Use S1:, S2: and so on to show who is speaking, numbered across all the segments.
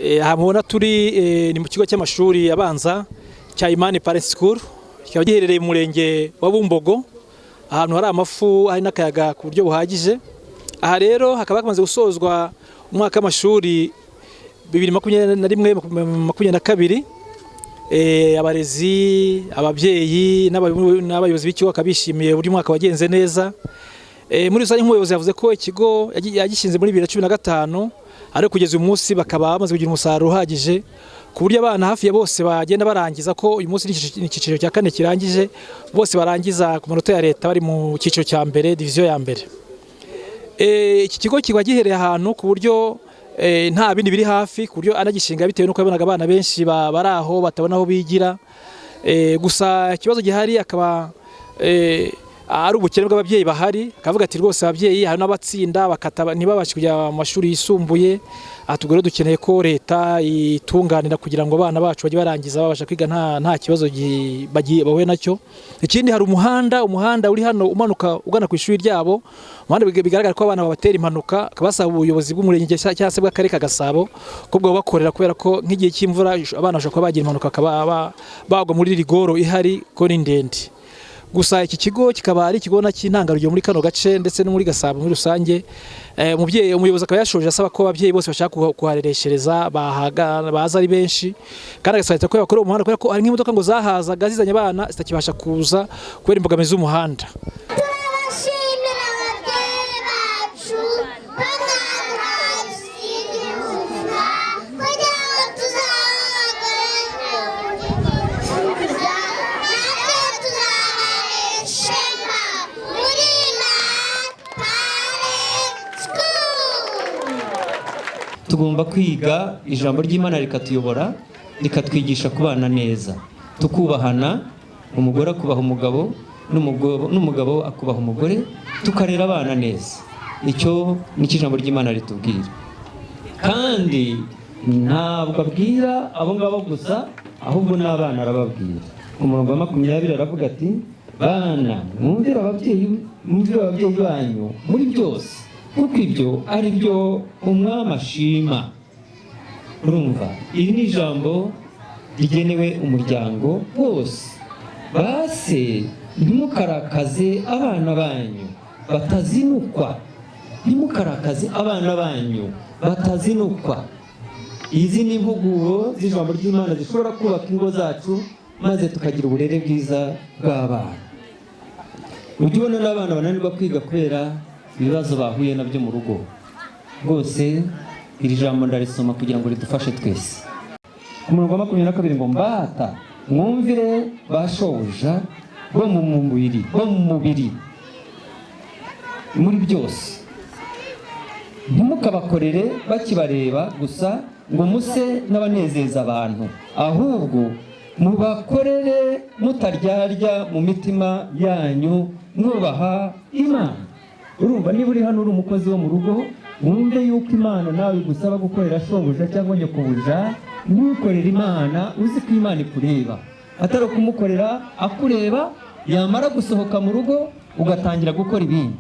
S1: Aha mubona turi ni mu kigo cy'amashuri abanza cya Imani Parent School, kikaba giherereye mu murenge wa Bumbogo, ahantu hari amafu hari n'akayaga ku buryo buhagije. Aha rero hakaba hamaze gusozwa umwaka w'amashuri 2021-2022. Abarezi, ababyeyi n'abayobozi b'ikigo kabishimiye buri mwaka wagenze neza. Muri rusange nk'umuyobozi yavuze ko ikigo yagishinze muri 2015, ariko kugeza uyu munsi bakaba bamaze kugira umusaruro uhagije ku buryo abana hafi ya bose bagenda barangiza, ko uyu munsi ni icyiciro cya 4 kirangije, bose barangiza ku manota ya leta bari mu cyiciro cya mbere, division ya mbere. Iki kigo kiba gihereye ahantu ku buryo nta bindi biri hafi, ku buryo anagishinga bitewe nuko yabonaga abana benshi bari aho batabona aho bigira. Gusa ikibazo gihari akaba ari ubukene bw'ababyeyi bahari, akavuga ati rwose ababyeyi hari n'abatsinda bakataba ntibabashe kujya mu mashuri yisumbuye. Atubwo rero dukeneye ko leta itunganira kugira ngo abana bacu bajye barangiza babasha kwiga nta kibazo bahuye nacyo. Ikindi hari umuhanda uri hano umanuka ugana ku ishuri ryabo, umuhanda bigaragara ko abana babatera impanuka, akabasaba ubuyobozi bw'umurenge cyangwa se bw'akarere ka Gasabo ko bwo bakorera, kubera ko nk'igihe cy'imvura abana bashobora kuba bagira impanuka bagwa muri rigoro ihari ko ni ndende. Gusa iki kigo kikaba ari ikigo cy'intangarugero muri kano gace ndetse no muri Gasabo muri rusange. Umuyobozi akaba yashoje asaba ko ababyeyi bose bashaka kuharereshereza baza ari benshi, kandi agasaba ko yakora umuhanda, kubera ko hari nk'imodoka ngo zahazaga zizanye abana zitakibasha kuza kubera imbogamizi z'umuhanda.
S2: Tugomba kwiga ijambo ry'Imana rikatuyobora, rikatwigisha kubana neza, tukubahana, umugore akubaha umugabo n'umugabo akubaha umugore, tukarera abana neza. Icyo ni ijambo ry'Imana ritubwira. Kandi ntabwo abwira abo ngabo gusa, ahubwo n'abana arababwira. Umurongo wa 20 aravuga ati, bana mwumvire ababyeyi banyu muri byose, kuko ibyo ari byo umwami ashima. Urumva, iri ni ijambo rigenewe umuryango wose. Base ntimukarakaze abana banyu batazinukwa, ntimukarakaze abana banyu batazinukwa. Izi ni impuguro z'ijambo ry'Imana zishobora kubaka ingo zacu, maze tukagira uburere bwiza bw'abana. Ujye ubona n'abana bananirwa kwiga kubera ibibazo bahuye nabyo mu rugo. Rwose iri jambo ndarisoma kugira ngo ridufashe twese. Ku murongo wa 22 ngo, mbata mwumvire bashobuja bo mu mubiri muri byose, ntimukabakorere bakibareba gusa ngo muse n'abanezeza abantu, ahubwo mubakorere mutaryarya mu mitima yanyu, mwubaha Imana. Urumva, niba uri hano uri umukozi wo mu rugo, wumve yuko Imana nawe gusaba gukorera shobuja cyangwa nyokobuja, ntukorere Imana uzi ko Imana ikureba, atari kumukorera akureba, yamara gusohoka mu rugo ugatangira gukora ibindi,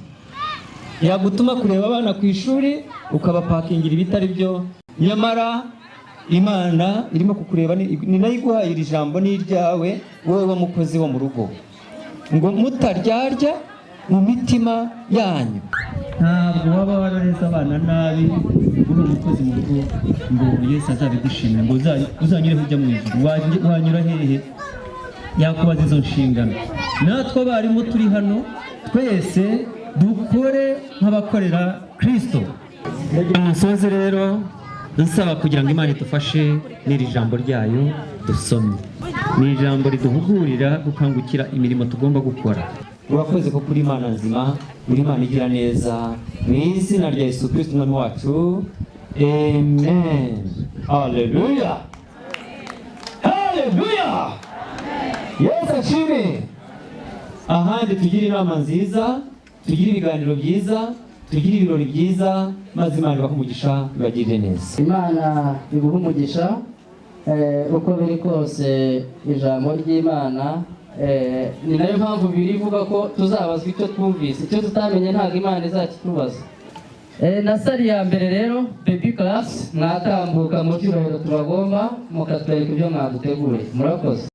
S2: yagutuma kureba abana ku ishuri ukabapakingira ibitari byo, nyamara Imana irimo kukureba, ni nayo iguhaye iri jambo n'iryawe wowe wa mukozi wo mu rugo, ngo mutaryarya mu mitima yanyu. Ntabwo waba warareza abana nabi uri umukozi mu rugo ngo Yesu azabigushimira, ngo uzanyure kujya mu ijuru. Wanyura hehe? Yakubaza izo nshingano. Natwe abarimu turi hano twese dukore nk'abakorera Kristo. Musoze rero nsaba kugira ngo Imana idufashe n'iri jambo ryayo dusomye. Ni ijambo riduhugurira gukangukira imirimo tugomba gukora. Urakoze ko kuri Imana nzima, uri Imana igira neza, mu izina rya Yesu Kristo umwami wacu, amen. Haleluya, haleluya, Yesu ashimwe. Ahandi tugira inama nziza, tugira ibiganiro byiza, tugira ibirori byiza, maze Imana ibahe umugisha, ibagirire neza.
S3: Imana iguhe umugisha. Uko biri kose ijambo ry'Imana ni nayo mpamvu birivuga ko tuzabazwa icyo twumvise, icyo tutamenye ntabwo Imana izakitubaza. Na sari ya mbere rero baby class mwatambuka mu cyubahiro tubagomba mukatwereka ibyo mwaduteguriye. Murakoze.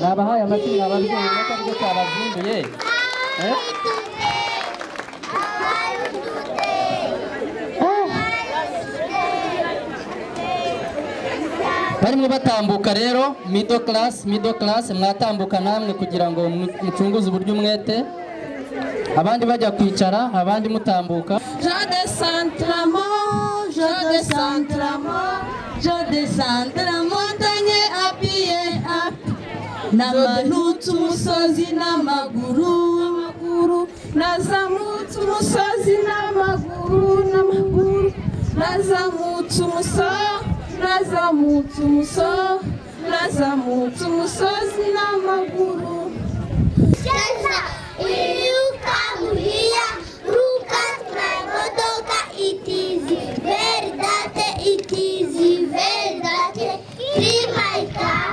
S3: Nabahaye amazina ababyeyi n'akaryo kabazinduye. Barimo batambuka rero middle class mwatambuka namwe kugira ngo mucunguze uburyo umwete. Abandi bajya kwicara, abandi mutambuka.
S4: Je descends la montagne à pied namanutse umusozi n'amaguru nazamutse umusozi n'amaguru nazamutse umusozi n'amaguru.
S5: You come here, look at my motoka, it is verdade, it is verdade. In my car,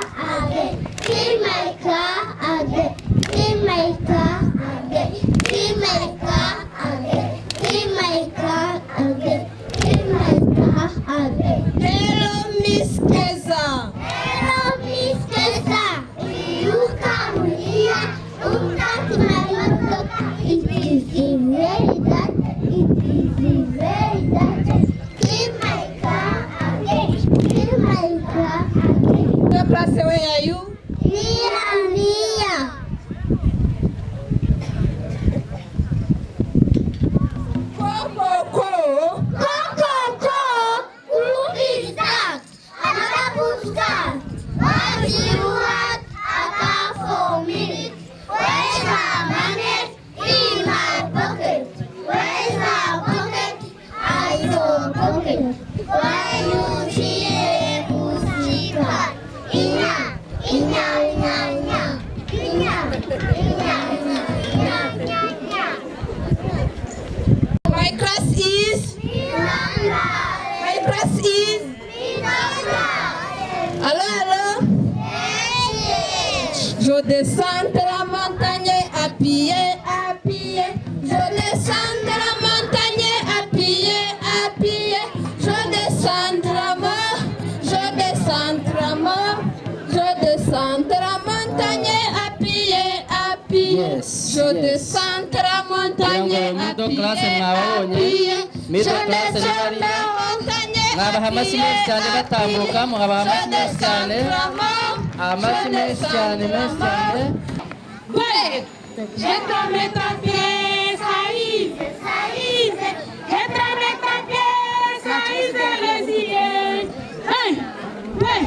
S4: pied, à pied. Je descends de la montagne à pied, à pied. Je descends de la mort, je descends de la mort. Je descends de la montagne à pied, à pied.
S3: Yes,
S4: Je
S3: yes.
S4: descends de la montagne à
S3: Middle
S4: pied,
S3: class
S4: à
S3: mwabonye.
S4: pied.
S3: Middle
S4: Je
S3: class
S4: descends de
S3: ni
S4: la
S3: bariya.
S4: montagne
S3: Mwabaha
S4: à
S3: amashyi
S4: pied,
S3: menshi cyane
S4: à
S3: batambuka,
S4: pied.
S3: mwabaha
S4: Je
S3: amashyi menshi
S4: descends
S3: cyane.
S4: de la mort,
S3: Amashyi
S4: je
S3: menshi
S4: descends
S3: cyane,
S4: de la
S3: menshi
S4: mort.
S3: cyane.
S4: Ouais. Je tombé ta pièce, Saïd, Saïd. Je tombé ta pièce, Saïd, les yeux. Hey, ouais.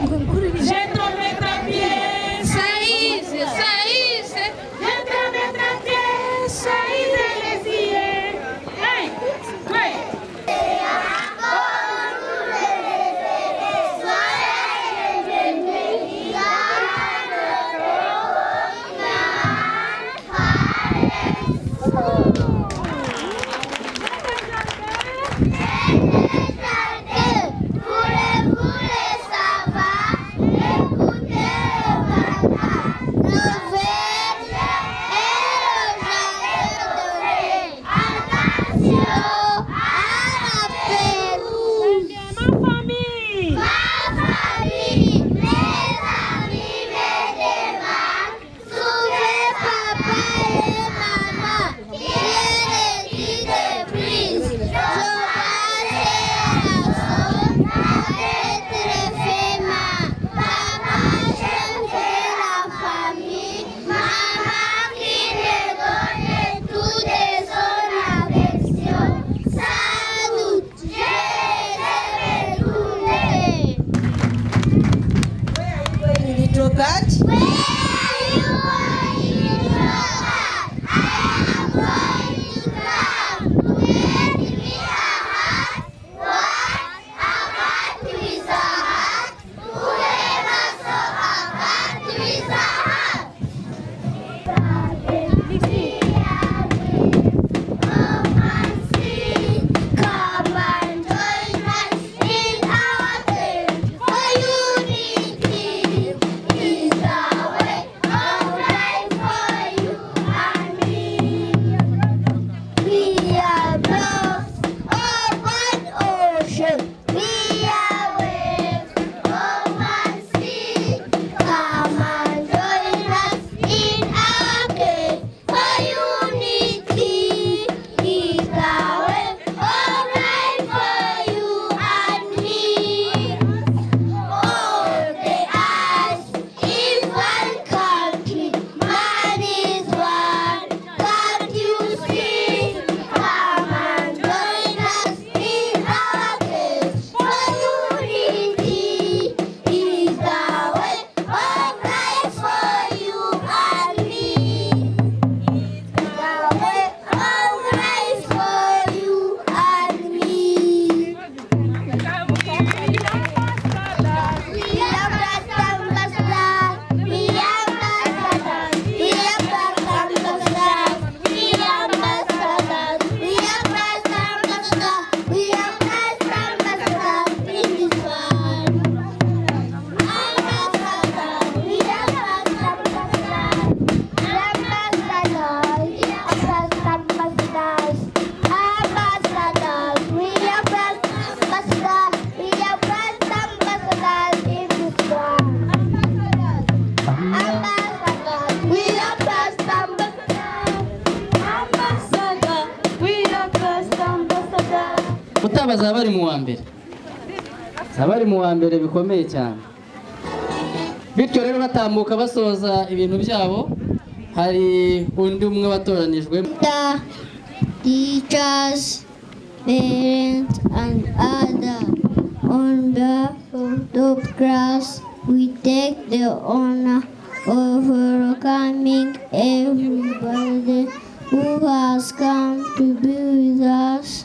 S4: Je tombé ta pièce, Saïd, Saïd. Je tombé ta pièce, Saïd, les yeux. Hey, ouais.
S3: bazaba bari mu wa mbere, bari mu wa mbere bikomeye cyane. Bityo rero batambuka basoza ibintu byabo, hari undi umwe watoranijwe.
S5: Teachers, parents, and others, on behalf of the class, we take the honor of welcoming everybody who has come to be with us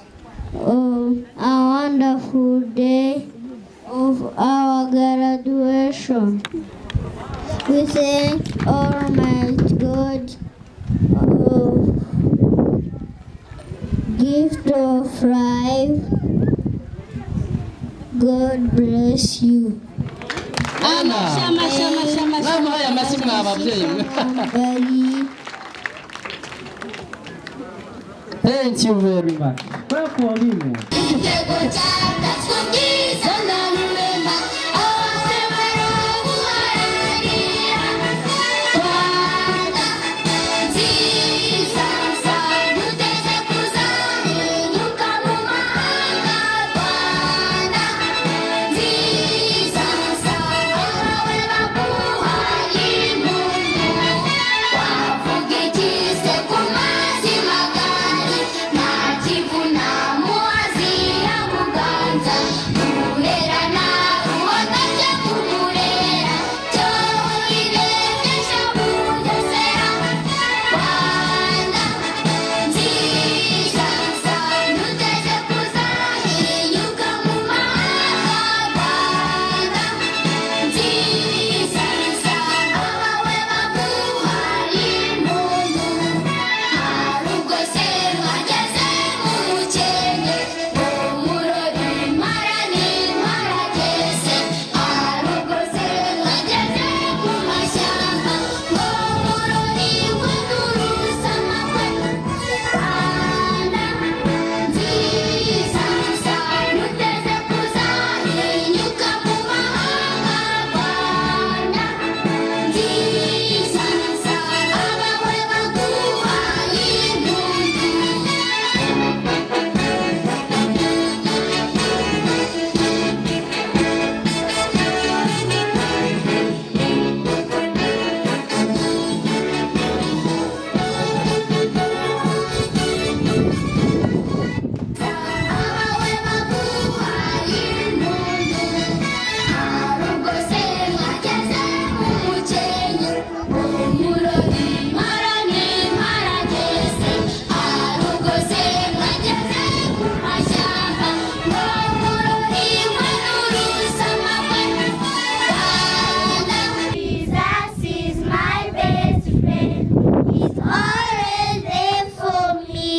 S5: on a wonderful day of our graduation. We thank Almighty God of gift of life. God bless you.
S3: Namuhaye amashyi mwa babyeyi. Thank you very much. Clap for him.
S5: Igitego cyatatswe ubwiza na rurema abose barabuharanira Rwanda nziza duteze kuzahinduka mu mahanga Rwanda nziza abawe baguhaye impundu wavuga ikise ku mazi magari nta kivuna muhazi ya muganza murera na ruhoga byo kumurera cyo irebesha bugesera Rwanda nziza duteze kuzahinyuka mu mahanga Rwanda nziza abawe baguhaye impundu hari ubwo se mwageze mu mukenge umurori impara n'imparageze hari ubwo se mwageze mu mashyamba umurori w'urusa amakwe Rwanda nziza duteze kuzahinyuka mu mahanga Rwanda nziza abawe baguhaye abawe baguhaye impundu hari ubwo se mwageze mu mukenke umurori impara n'imparageze hari ubwo se mwageze mu mashyamba umurori w'urusa amakwe Rwanda Jesus is my best friend he's always there for me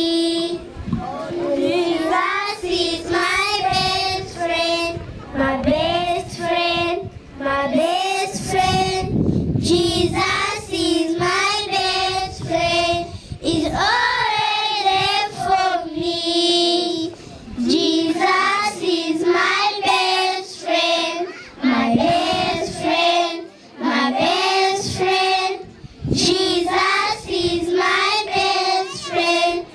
S5: Jesus is my best friend, my best friend, my best friend. Jesus is my best friend, is always there for me. Jesus is my best friend, my best friend, my best friend. Jesus is my best friend.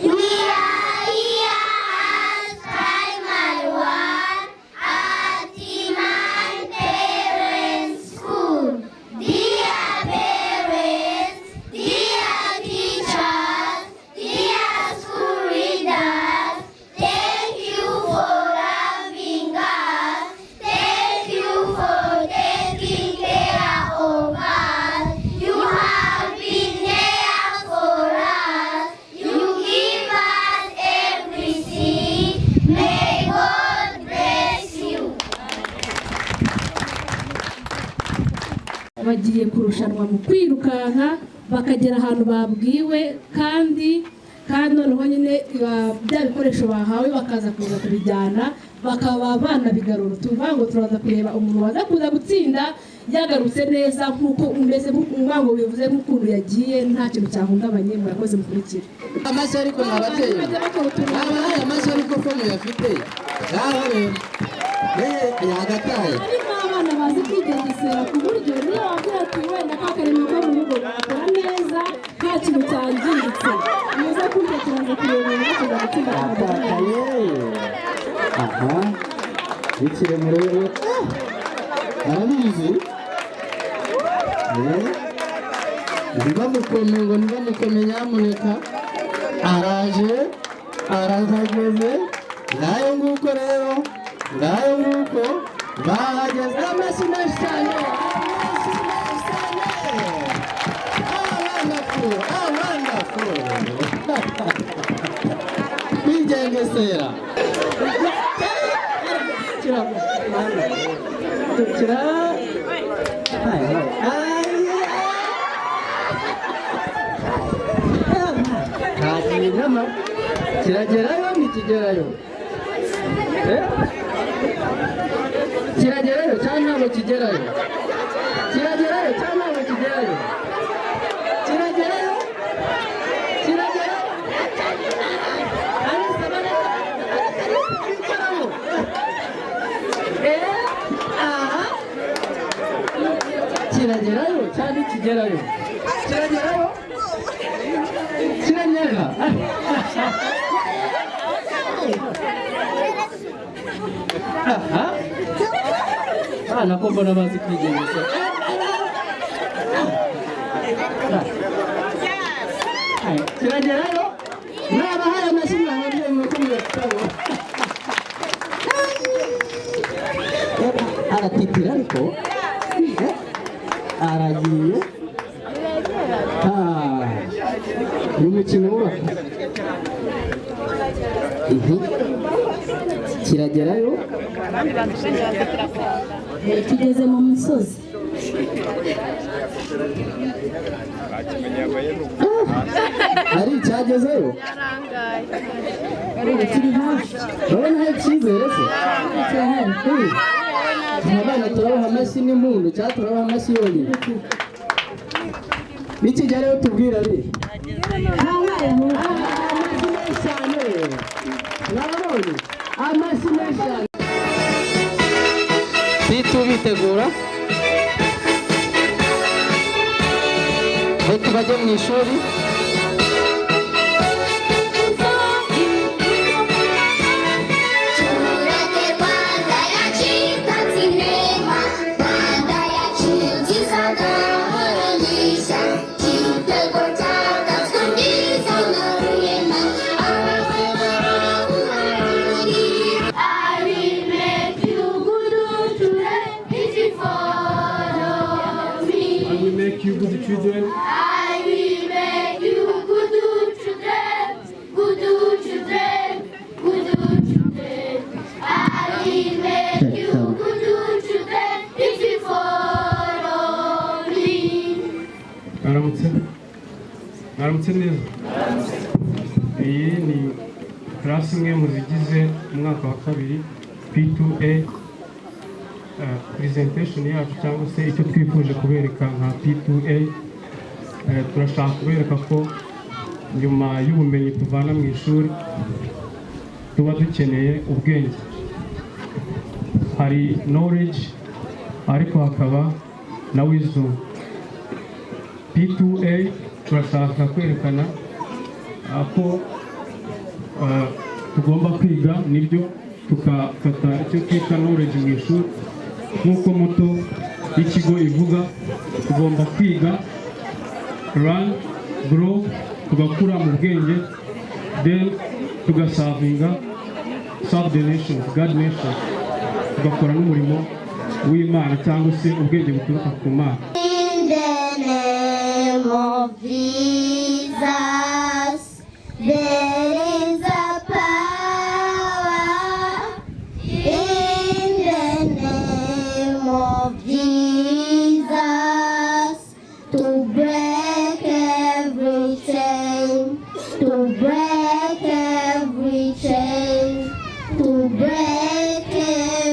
S5: We are here as primary one at my parents' school. Dear parents, dear teachers, dear school readers, thank you for loving us. Thank you for taking care of us. You have been there for us. You give us everything. May God bless you.
S6: bagiye kurushanwa mu kwirukanka bakagera ahantu babwiwe kandi noneho nyine bya bikoresho bahawe bakaza kuza kubijyana bakaba banabigarura tuvuga ngo turaza kureba umuntu waza kuza gutsinda yagarutse neza nk'uko umeze nk'uko bivuze nk'ukuntu yagiye nta kintu cyahungabanye murakoze mukurikira
S3: Amashyi ariko nabateye abaye amashyi ariko ko muyafite ngaho rero yagataye
S6: ariko abana bazi kwigengesera ku buryo niyo wabwira ati wenda ka karimo ko mu rugo bakora neza nta kintu cyangiritse niza kurya turaza kureba umuntu kuza gutsinda
S3: aha ikiremo rero arabizi ntibamukome ngo ntibamukome nyamuneka araje arahageze ngayo nguko rero ngayo nguko bahageze amashyi menshi cyane wonderful kwigengesera kiragerayo ntikigerayo kiragerayo cyangwa ntabwo kigerayo kiragerayo cyangwa ntabwo kigerayo kiragerayo kiragerayo nikigerayo kiragerayo kiranyera abana ko mbona bazi kwigenza kiragerayo nabahaye amashyi ababyeyi mukuru batabo aratitira ariko aragiye ni umukino wubaka kiragerayo
S6: tugeze mu misozi
S3: hari icyagezeyo
S6: turi hafi
S3: urabona hari icyizere se
S6: kirahari
S3: abana turabaha amashyi n'impundu cyangwa turabaha amashyi yonyine nikigerayo tubwira ari amashyi menshi cyane mwabonye amashyi menshi cyane bitegura reka bajye mu ishuri
S7: You good children.
S4: I will make you good children, good children, good children. I will make you good children if you follow me.
S7: Mwaramutse neza. Iyi ni class imwe mu zigize umwaka wa kabiri P2A. Presentation yacu cyangwa se icyo twifuje kubereka nka P2A turashaka kubereka ko nyuma y'ubumenyi tuvana mu ishuri tuba dukeneye ubwenge. Hari knowledge ariko hakaba na wisdom. P2A turashaka kwerekana ko tugomba kwiga nibyo tukafata icyo twita knowledge mu ishuri nk'uko moto y'ikigo ivuga tugomba kwiga learn grow tugakura mu bwenge then tugasavinga serve the nation God nation tugakora n'umurimo w'Imana cyangwa se ubwenge buturuka ku Mana.
S5: In the name of Jesus, there is a power. In the name of Jesus, to break every chain, to break every chain, to break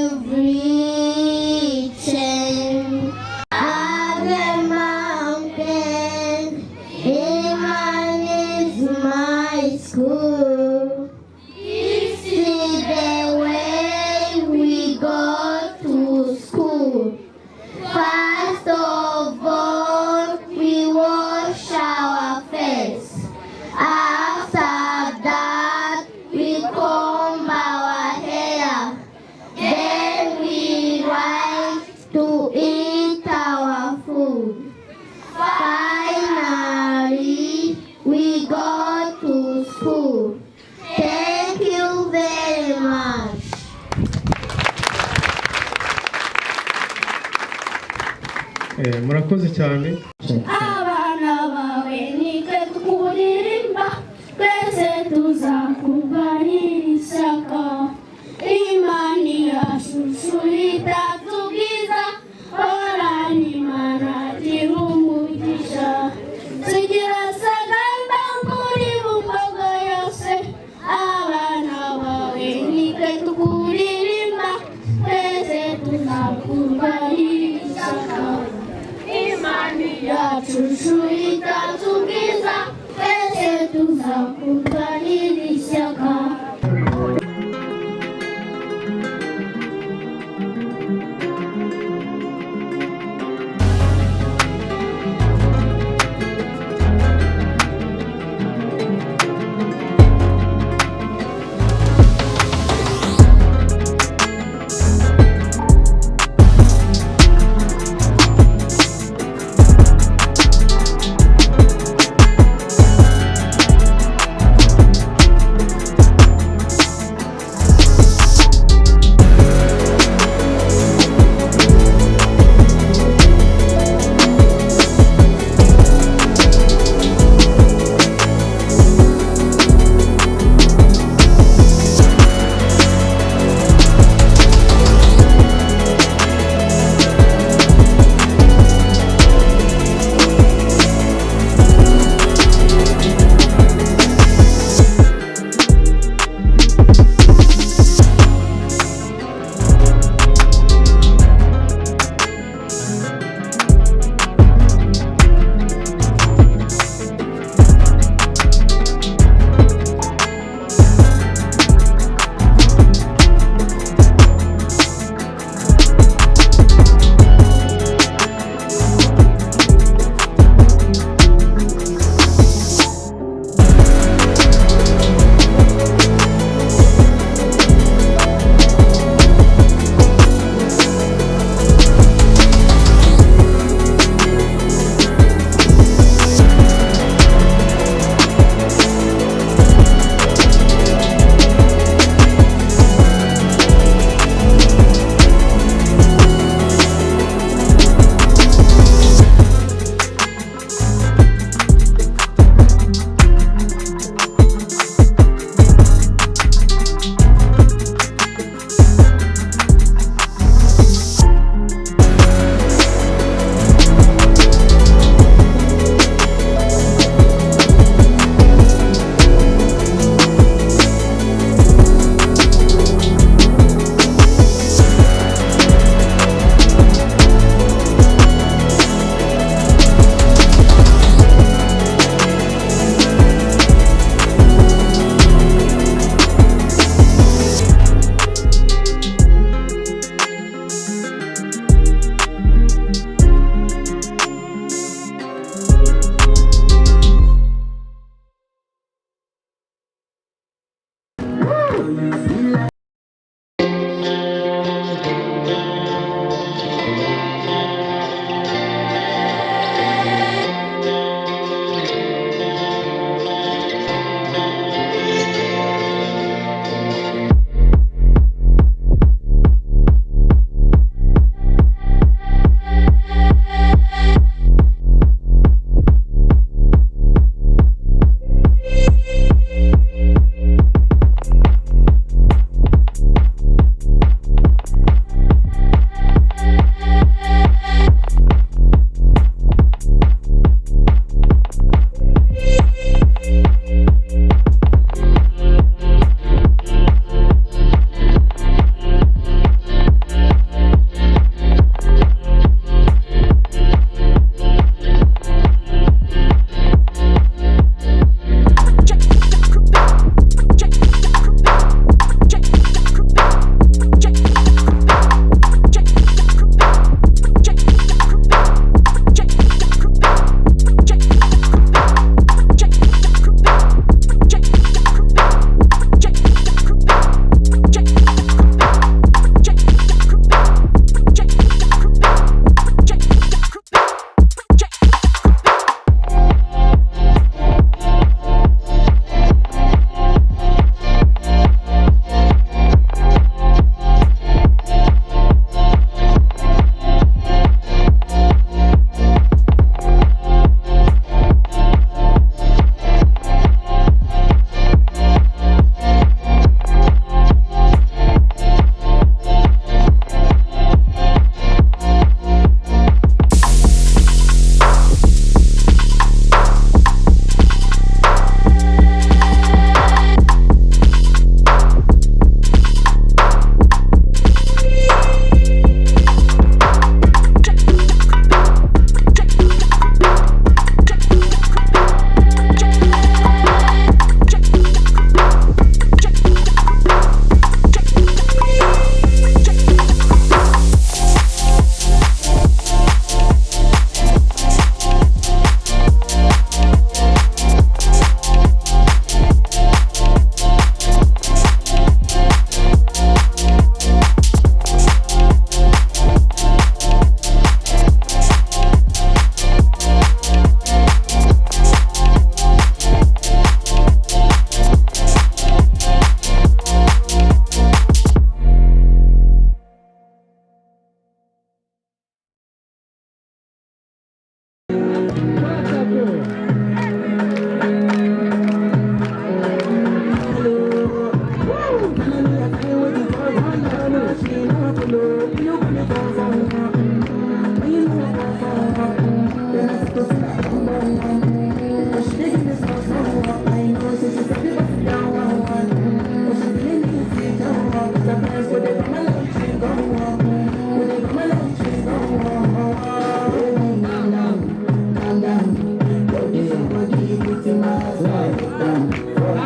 S5: every chain. The mountain, Iman is my school. This is the way we go to school. First of all, we wash our face. After that, we comb our hair. Then we rise to eat our food. Finally, we go to school. Thank you very much.
S7: Murakoze cyane.
S4: Abana bawe nitwe tukuririmba, twese tuzakurwanira ishyaka. Imana yacu itatubwiza, horana Imana gira umugisha. Tugira sagamba muri bumbogo yose, abana bawe nitwe tukuririmba, twese tuzakurwanira ishyaka. Imana yacu itatubwiza, twese tuzakurwanira ishyaka.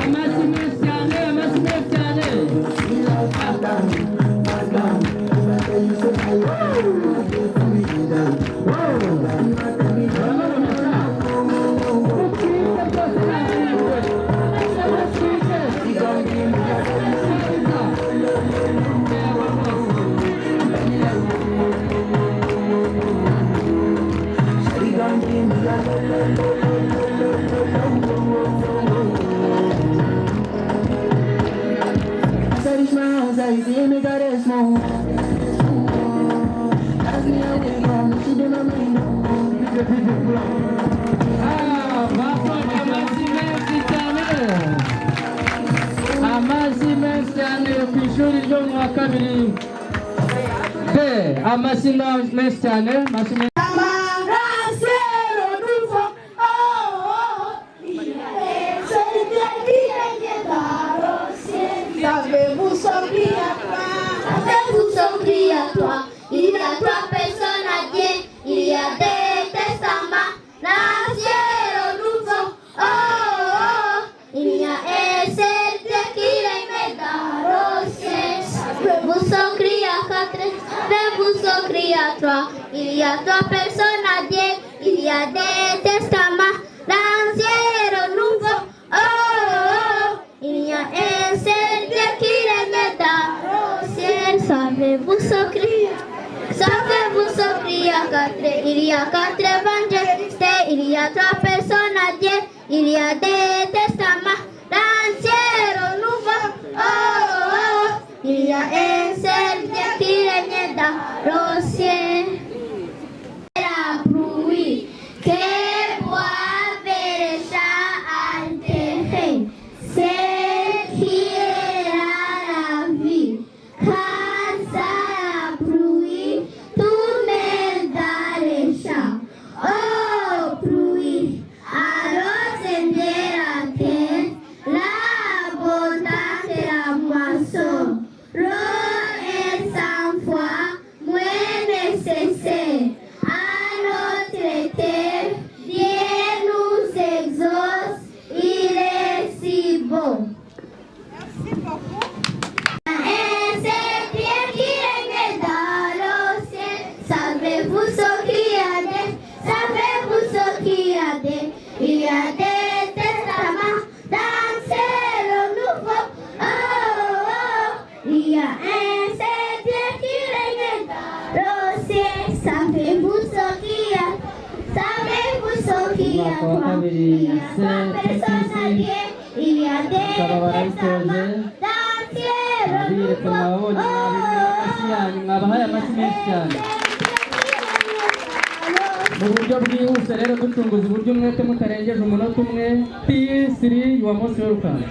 S3: Amashyi menshi cyane, amashyi menshi cyane. Amashyi menshi cyane ku ishuri ryo mu wa kabiri. Amashyi menshi cyane, amashyi menshi.
S5: Savez-vous s'offrir à toi? Il y a trois personnes à Dieu, il y a des testaments, l'ancien et le nouveau. Oh, oh, oh. Il y a un seul Dieu qui les met dans le ciel. Savez-vous s'offrir à quatre? Savez-vous s'offrir à trois? Il y a trois personnes à Dieu, il y a des testaments, l'ancien et le nouveau. Oh, oh, oh. Il y a un seul Dieu qui les met dans le ciel. Savez-vous s'offrir? Savez-vous s'offrir à quatre? Il y a quatre évangélistes, il y a trois personnes à Dieu, il y a des testaments, l'ancien et le nouveau. Oh, oh, oh. Il y a un seul Dieu qui règne dans le ciel. La pluie que boivent les chats enterrés, c'est qui est la vie. Quand ça la pluie, tout met dans les champs. Oh, pluie, arrose bien la terre, l'abondance de la moisson. L'eau est 100 fois moins nécessaire à notre terre. Dieu nous exauce, il est si bon. Merci beaucoup. Et c'est Dieu qui règne dans le ciel. Savez-vous ce qu'il y a des? Savez-vous ce qu'il y a des? Il y a des testaments, d'anciens le nouveau. Oh, oh, oh. Il y a un seul Dieu qui règne dans le ciel. Savez-vous ce qu'il y a? Savez-vous ce qu'il y a? Il y a trois personnes à Dieu. Il y a des testaments, d'anciens le nouveau. Oh, oh, oh.
S3: Mwabahaye amashyi menshi cyane. Mu buryo bwihuse rero ducunguza uburyo umwete mutarengeje umunota umwe. P3 you are most welcome.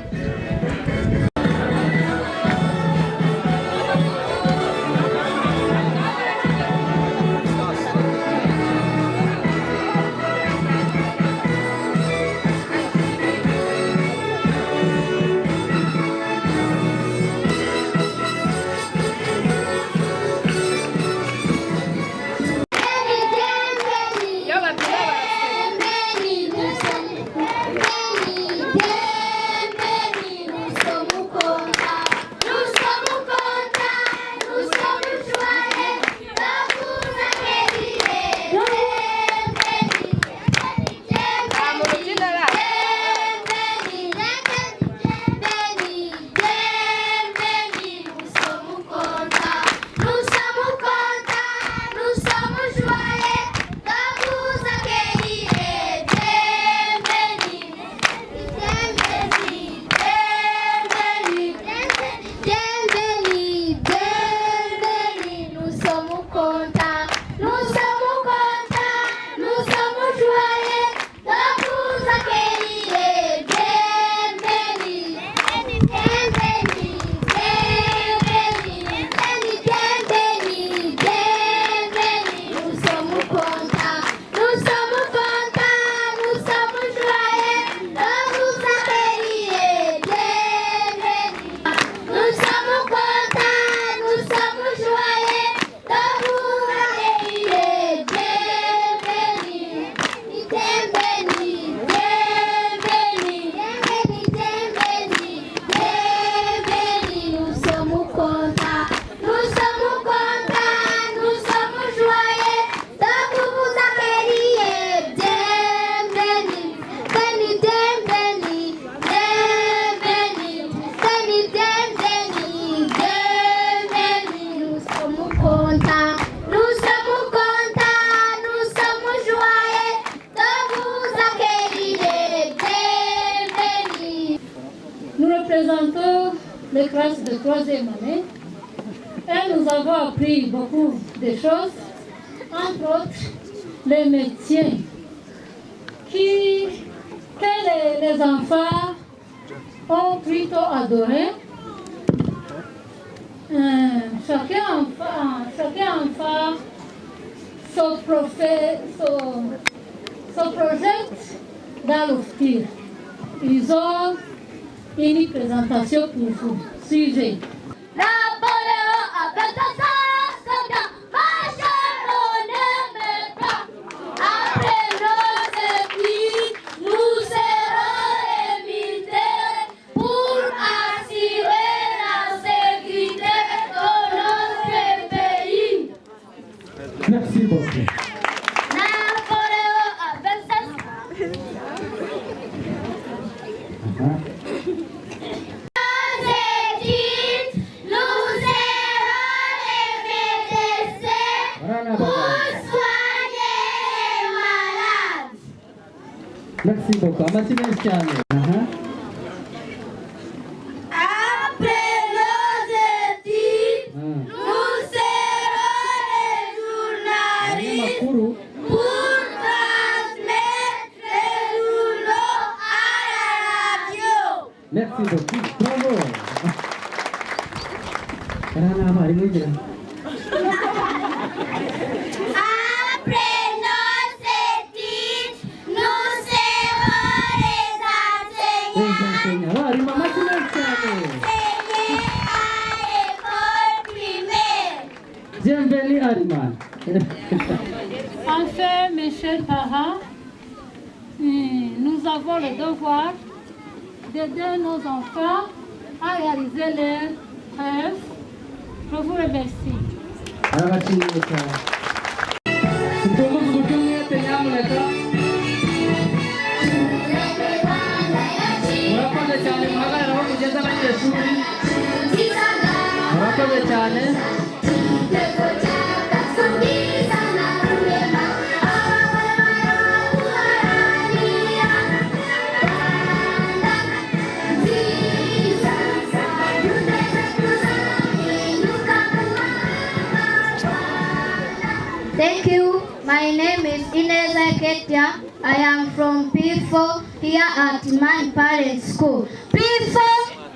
S6: représentons les classes de 3e année et nous avons appris beaucoup de choses, entre autres les métiers que les enfants ont plutôt adoré. Chacun enfant se projette dans l'avenir. Ils ont une présentation pour vous. Suivez.
S5: Napoléon appelle ça soldat, marchons ne met pas. Après nos écrits, nous serons invités pour assurer la sécurité de notre pays.
S2: Merci beaucoup.
S5: Napoléon appelle ça.
S2: Merci beaucoup. Merci Cristiano.
S5: Après nos études, nous serons les journalistes pour transmettre les journaux à la radio.
S2: Merci beaucoup. Bravo. Karena apa ini aja?
S5: Après nos études, nous serons les enseignants.
S2: Terima kasih Cristiano.
S5: À l'école primaire.
S2: Bienvenue Ariman.
S6: Enfin, mes chers parents, nous avons le devoir d'aider nos enfants à réaliser leurs rêves. Je vous remercie.
S2: Terima kasih. Tunggu sebelumnya nyamuneka. Murakoze cyane muhagarara aho mugeze abanyeshuri. Murakoze cyane.
S5: Thank you. My name is Inez Ketia. I am from P4 here at my parents' school. P4,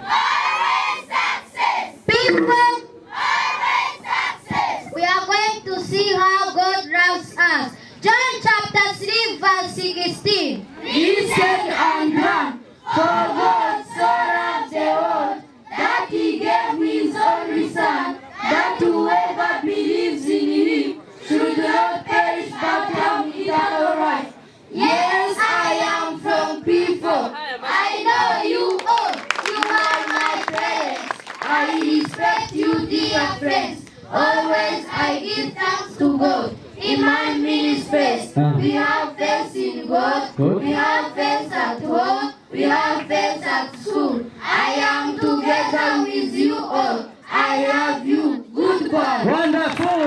S5: always success. P4, always success. We are going to see how God loves us. John chapter 3 verse 16. Listen and learn. For God so loved the world that He gave His only Son, that whoever believes in Him should not perish but have eternal life. Yes, I am from P4. I know you all. You are my parents. I respect you, dear friends. Always I give thanks to God in my ministries. We have faith in God. We have faith at home. We have faith at school. I am together with you all. I love you. Goodbye.
S2: Wonderful.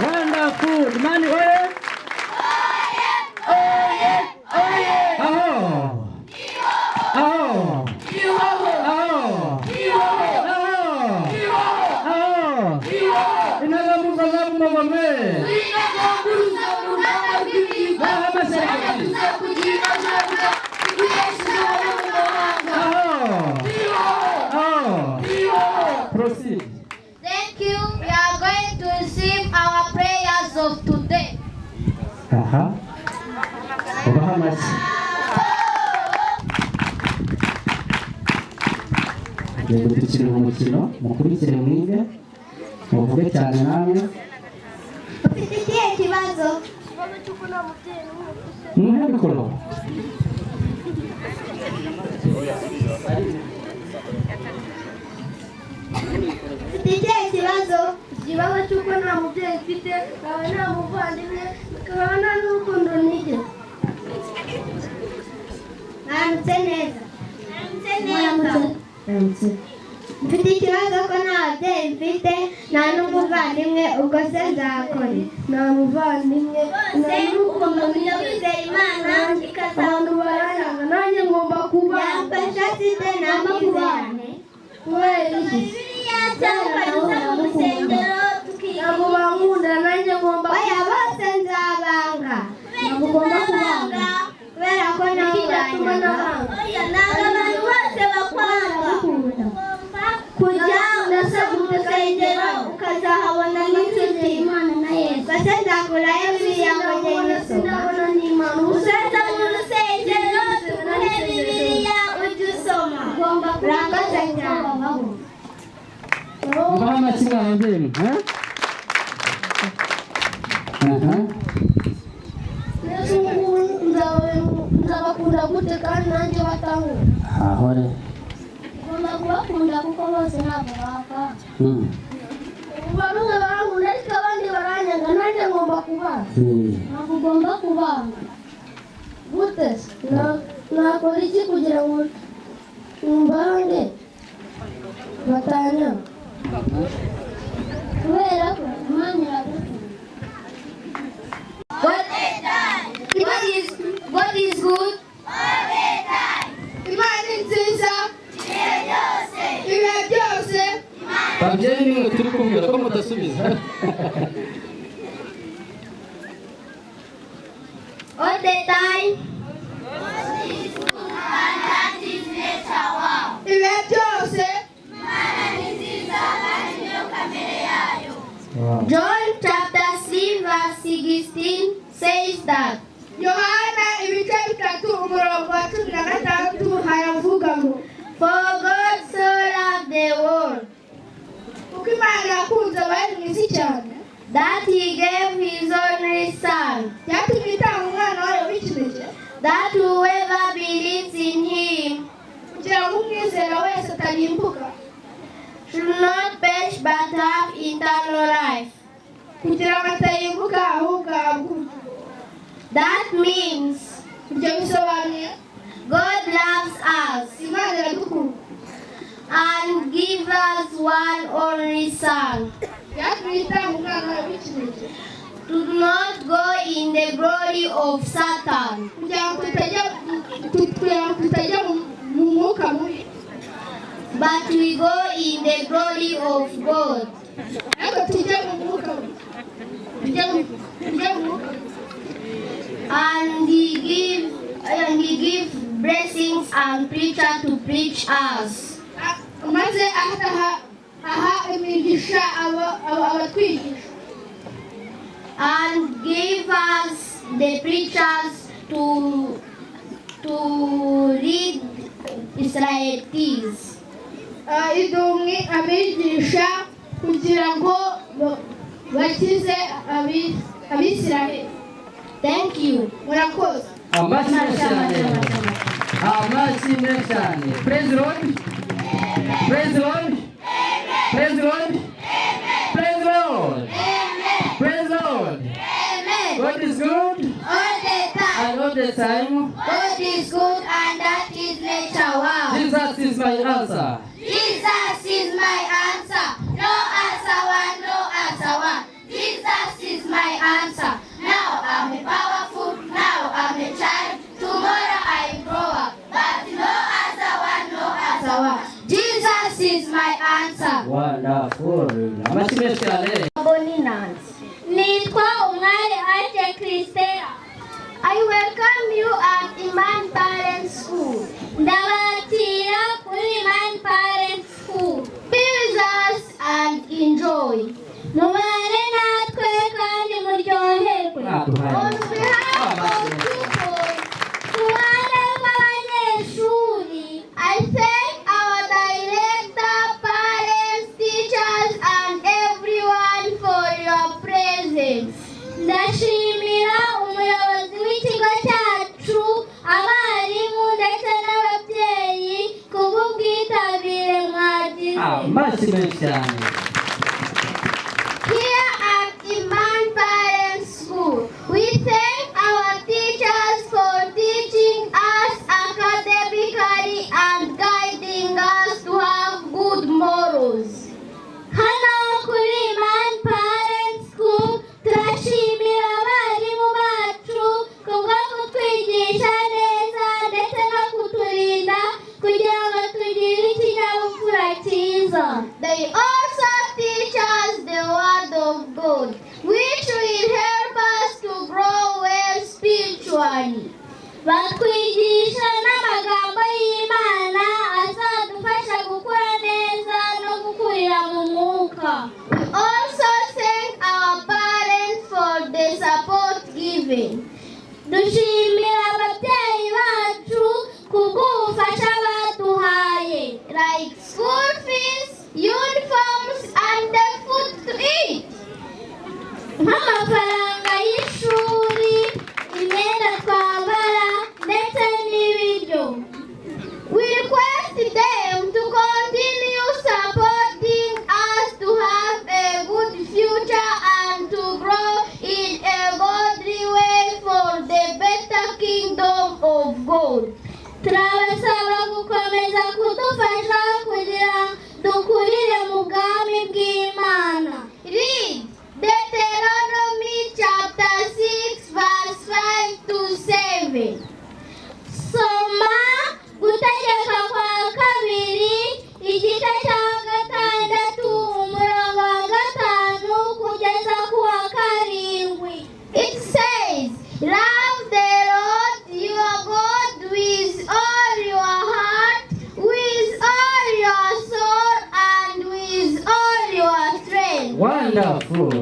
S2: Wonderful. Mani oye.
S5: Oye, oye.
S2: Aho. Aho. Proceed.
S5: Thank you. We are going to receive our prayers of today.
S2: Bahamas. Tukiri mu mukino mukurikire mwige muvuge cyane namwe.
S5: Ufite ikihe kibazo?
S2: Muhe mikoro.
S5: Ufite ikihe kibazo? Ikibazo cy'uko nta mubyeyi mfite, nkaba nta muvandimwe, nkaba nta n'urukundo nigeze. Mwaramutse neza. Mfite ikibazo ko nta babyeyi mfite, nta n'umuvandimwe, ubwo se nzakora. Nta muvandimwe, nta n'urukundo nigeze. Imana abantu barayanga, nanjye ngomba kuba. Yamfasha site nta muvandimwe. kubera iki cyangwa mu rusengero ntabwo bankunda nanjye ngomba oya bose nzabanga ntabwo ugomba kubanga kubera ko nawe uranyanga oya ntabwo abantu bose bakwanga kujya mu rusengero ukazahabona n'inshuti Imana na Yesu base nzakurayo Bibiliya ngo ngende sinabona n'Imana uzaza mu rusengero tuguhe Bibiliya ujye usoma ugomba kurakaza cyane
S3: Mama kimwana ndemu
S5: nzabakunda gute kandi nanjye bataho
S3: ahore
S5: ngomba kubakunda kuko bose ntabwo bapfa bamwe barankunda ariko abandi baranyanga nanjye ngomba kubanga ntabwo ugomba kubanga gute nakora iki kugira ngo mbange batanyanga kubera ko Imana iragukunda God is good. Imana ni nziza. Ibihe byose.
S3: babyeyi nimwe turi kumvira ko mudasubiza
S5: All the time. Ibihe byose. John chapter 3 verse 16 says that Yohana ibice 3:16 haravuga ngo For God so loved the world kuko Imana yakunze abari mu isi cyane that he gave his only son yatumye itanga umwana wayo w'ikinege that whoever believes in him kugira ngo umwizera wese atarimbuka should not perish but have eternal life kugira ngo atarimbuka ahubwo ahabwe that means ibyo bisobanuye God loves us Imana iradukunda and give us one only son yatumye itanga umwana wayo w'ikinege to not go in the glory of Satan kugira ngo tutajya mu mwuka mubi but we go in the glory of God ariko tujya mu mwuka and he gives blessings and preacher to preach us maze aha imigisha abatwigisha and give us the preachers to read Israelites idumwe abigisha kugira ngo bakize abisiraheli thank you murakoze
S3: amashyi cyane amashyi cyane praise the Lord praise the Lord praise the Lord praise the Lord praise the Lord God is good
S5: all the time
S3: and all the time
S5: God is good and that is nature wow
S3: Jesus is my answer
S5: Jesus is my answer no answer one no answer one Jesus is my answer now I'm a powerful now I'm a child tomorrow I grow up but no answer one no answer one Jesus is my answer
S3: wonderful amashyi cyane
S5: Boninance nitwa umwari Ate Christella I welcome you at Iman Parent School ndabakira kuri Iman Parent School be with us and enjoy mubane natwe kandi muryoherwe on behalf of people kuruhande rw'abanyeshuri I thank our director, parents, teachers and everyone for your presence ndashimira umuyobozi w'ikigo cyacu abarimu ndetse n'ababyeyi kubw'ubwitabire mwagize
S3: amashyi cyane
S5: Here at Iman Parent School, we thank our teachers for teaching us academically and guiding us to have good morals. Hano kuri Iman Parent School, turashimira abarimu bacu kubwo kutwigisha neza ndetse no kuturinda kugira ngo tugire ikinyabupfura cyiza. They also teach us the word of God, which will help us to grow well spiritually. Batwigisha n'amagambo y'Imana azadufasha gukura neza no gukurira mu mwuka. We also thank our parents for the support given. Dushimira ababyeyi bacu kubw'ubufasha baduhaye, like school fees, uniforms and the food to eat. Nk'amafaranga y'ishuri, imyenda twambara ndetse n'ibiryo. We request them to continue supporting us to have a good future and to grow in a godly way for the better kingdom of God. Turabasaba gukomeza kudufasha kugira dukurire mu bwami bw'Imana. Read Deuteronomy chapter 6 verse 5 to 7. Soma Gutegeka kwa kabiri igice cya 6 umurongo wa 5 kugeza ku wa 7. It says, love the Lord your God with all your heart, with all your soul, and with all your strength.
S2: Wonderful.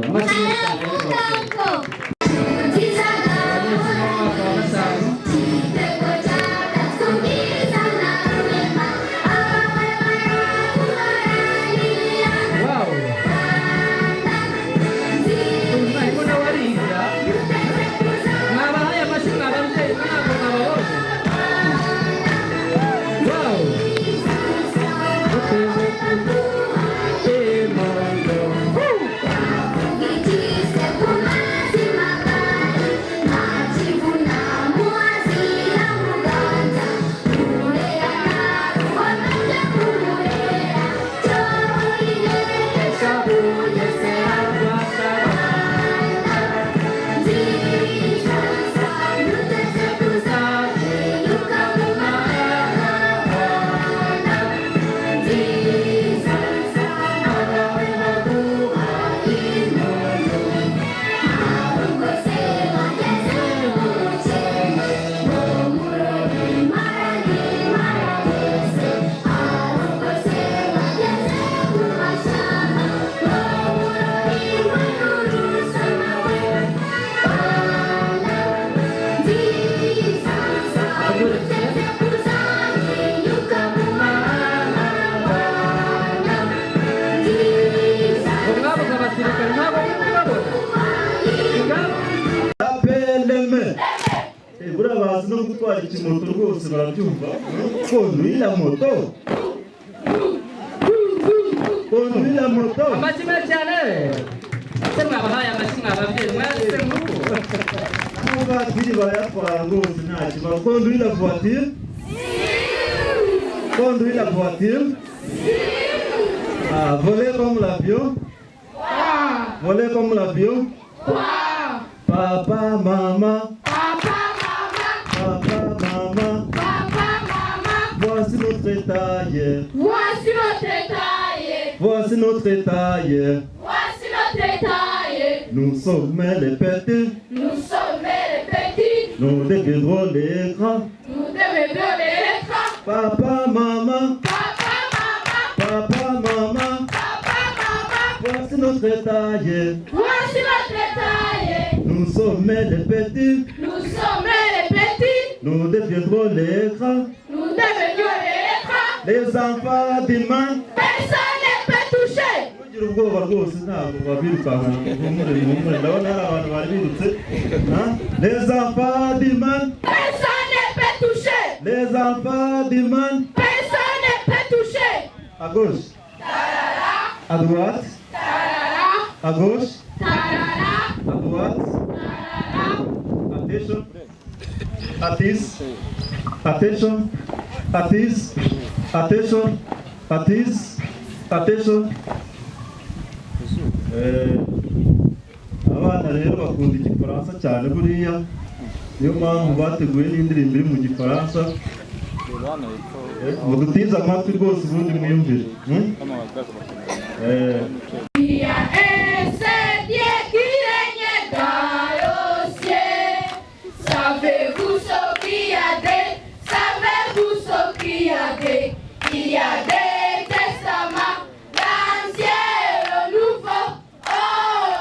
S8: Burabazi no gutwara ikimoto rwose barabyumva. Konduira moto. Konduira moto.
S3: Amazima cyane. Semwa bahaye amazima ababyeyi mwese muko.
S8: Abatiri bayatwara rwose nta kibazo. Konduira voiture. Konduira voiture. Voler comme l'avion. Voler comme l'avion. Papa, maman. Voici notre taille.
S4: Voici notre taille.
S8: Voici notre taille.
S4: Voici notre taille.
S8: Nous sommes les petits.
S4: Nous sommes les petits.
S8: Nous deviendrons les grands.
S4: Nous deviendrons les grands.
S8: Papa, maman.
S4: Papa, maman.
S8: Papa, maman.
S4: Papa, maman.
S8: Voici notre taille.
S4: Voici notre taille.
S8: Nous sommes les petits.
S4: Nous sommes les petits.
S8: Nous deviendrons les grands.
S4: Nous deviendrons les grands.
S8: Les enfants d'Iman.
S4: Personne ne peut toucher.
S8: Kugira ubwoba rwose ntabwo babirukanka humure ndabona hari abantu bari birutse. Les enfants d'Iman.
S4: Personne ne peut toucher.
S8: Les enfants d'Iman.
S4: Personne ne peut toucher.
S8: À gauche. À droite. À gauche. À droite. Attention. Attention. Attention. Attention. Attention. Attention. Attention. Abana rero bakunda igifaransa cyane buriya niyo mpamvu bateguye n'indirimbo iri mu gifaransa mudutize amatwi rwose ubundi mwiyumvire.
S4: Savez-vous ce qu'il y a des? Savez-vous ce qu'il y a des? Il y a des testaments, l'Ancien et le Nouveau. Oh, oh,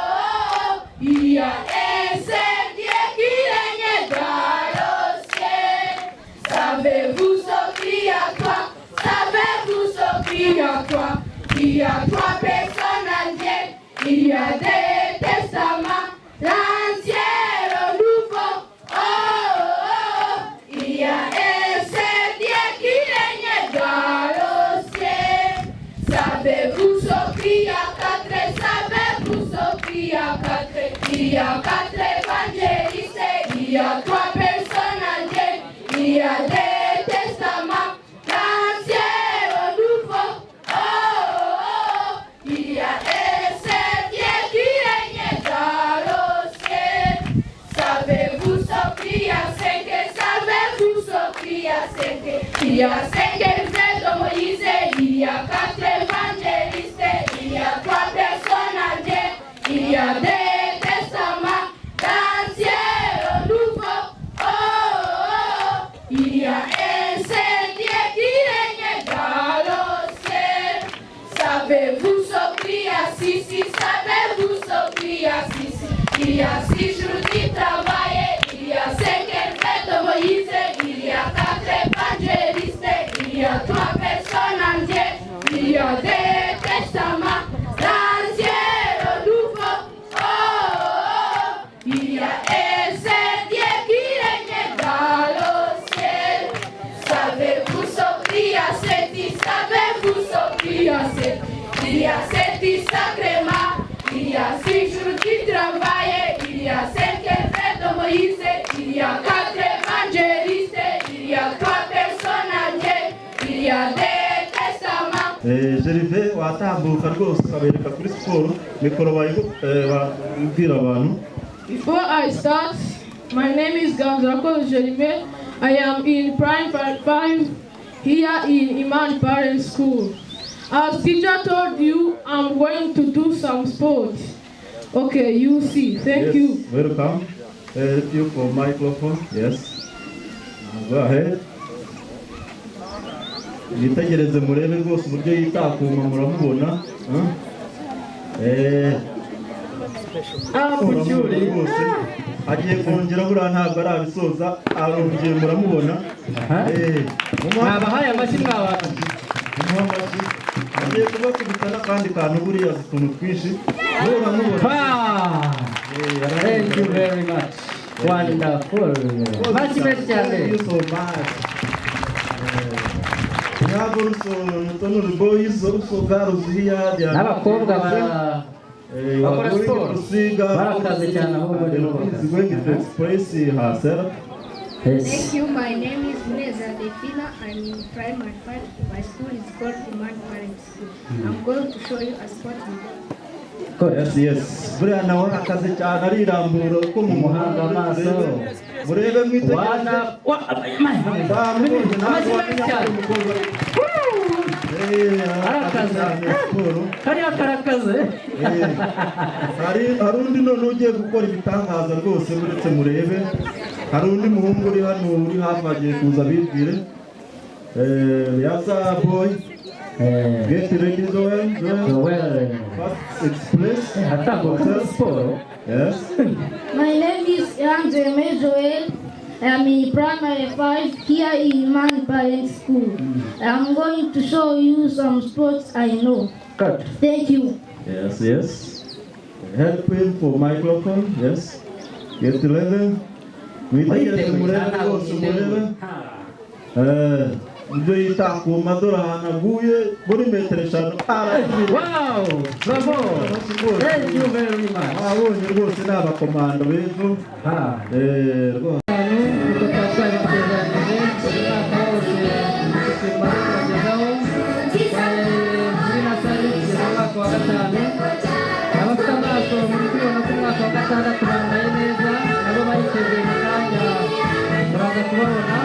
S4: oh. Il y a un seul Dieu qui règne dans le ciel. Savez-vous ce qu'il y a toi? Savez-vous ce qu'il y a toi? Il y a trois personnes en Dieu. Il y a des testaments, l'Ancien et le Nouveau. Oh, oh, oh. Il y a un seul Dieu qui règne dans le ciel. Savez-vous ce qu'il y a quatre? Savez-vous ce qu'il y a quatre? Il y a quatre évangélistes. Il y a trois personnes en Dieu. Il y a des testaments, l'Ancien et le Nouveau. Oh, oh, oh. Il y a un seul Dieu qui règne dans le ciel. Savez-vous ce qu'il y a cinq? Savez-vous ce qu'il y a cinq? Il y a cinq évêques de Moïse. Il y a quatre évangélistes. Il y a trois personnes en Dieu. Il y a des testaments, l'Ancien et le Nouveau. Oh, oh, oh. Il y a un seul Dieu qui règne dans le ciel. Savez-vous ce qu'il y a six? Savez-vous ce qu'il y a six? Il y a 6 jours qui travaillent. Il y a 5 évêques de Moïse. Il y a 4 évangélistes. Il y a 3 personnes en Dieu. Il y a des testaments, l'Ancien et le Nouveau. Oh, oh, oh. Il y a un seul Dieu qui règne dans le ciel. Savez-vous ce qu'il y a sept? Savez-vous ce qu'il y a sept? Il y a 7 sacrements. Il y a 6 jours qui travaillent. Il y a 5 évêques de Moïse. Il y a 4 évangélistes. Il y a 3 personnes en Dieu. Il y a des testaments.
S8: Gervais watambuka rwose ukabereka kuri siporo mikoro babwira abantu.
S9: Before I start, my name is Ganzako Jerime. I am in Primary 5 here in Iman Parent School. As teacher told you, I'm going to do some sports. Okay, you see. Thank you.
S8: Welcome. Help you for microphone. Yes. Go ahead. Yitegereze murebe rwose uburyo yitakuma muramubona. Rwose agiye kongera buriya ntabwo arabisoza arongeye muramubona.
S2: Mwabahaye amashyi mwabana.
S8: Agiye kubakubita n'akandi kantu buriya utuntu twinshi.
S2: Thank you very much. Wonderful. Thank you so much. N'abakobwa bakora siporo barakaze cyane aho bari
S5: Thank you. My name is Neza Defina. I'm in primary 5. My school is called Iman Parent School. I'm going to show you a sport video.
S8: Yes. Buriya nawe akaze cyane arirambura uko mu muhanda amaso. Murebe mwitegereze. Hari undi none ugiye gukora ibitangaza rwose uretse murebe. Hari undi muhungu uri hano uri hafi agiye kuza bibwire. Yasa boy. Get ready, Joel. Express. Yes.
S5: My name is Jeremy Joel. I'm in primary 5 here in Iman Parent School. I'm going to show you some sports I know.
S8: Good.
S5: Thank you.
S8: Yes. Help him for microphone. Yes. Get ready. Mwitegereze murebe rwose murebe. Ibyo yitakuma dore ahantu aguye muri metero 5.
S2: Wow! Bravo! Thank you very much.
S8: Abonye rwose ni abakomando b'ejo. Rwose.
S2: Abafite amaso muri kubona ko umwaka wa gatandatu bambaye neza nabo bayiteze mu kanya muraza kubabona.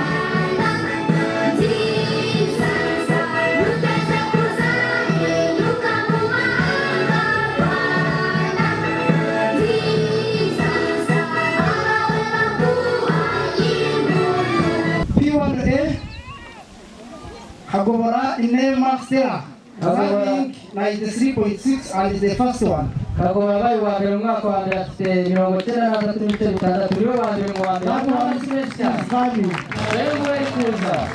S10: in name of Stella, having 93.6 and is the first one.
S3: Kagoma yabaye uwa mbere mu mwaka wa mbere afite 93.6 niwe wa mbere mu wa mbere.
S10: That one is very funny.
S3: Rero muri kuza.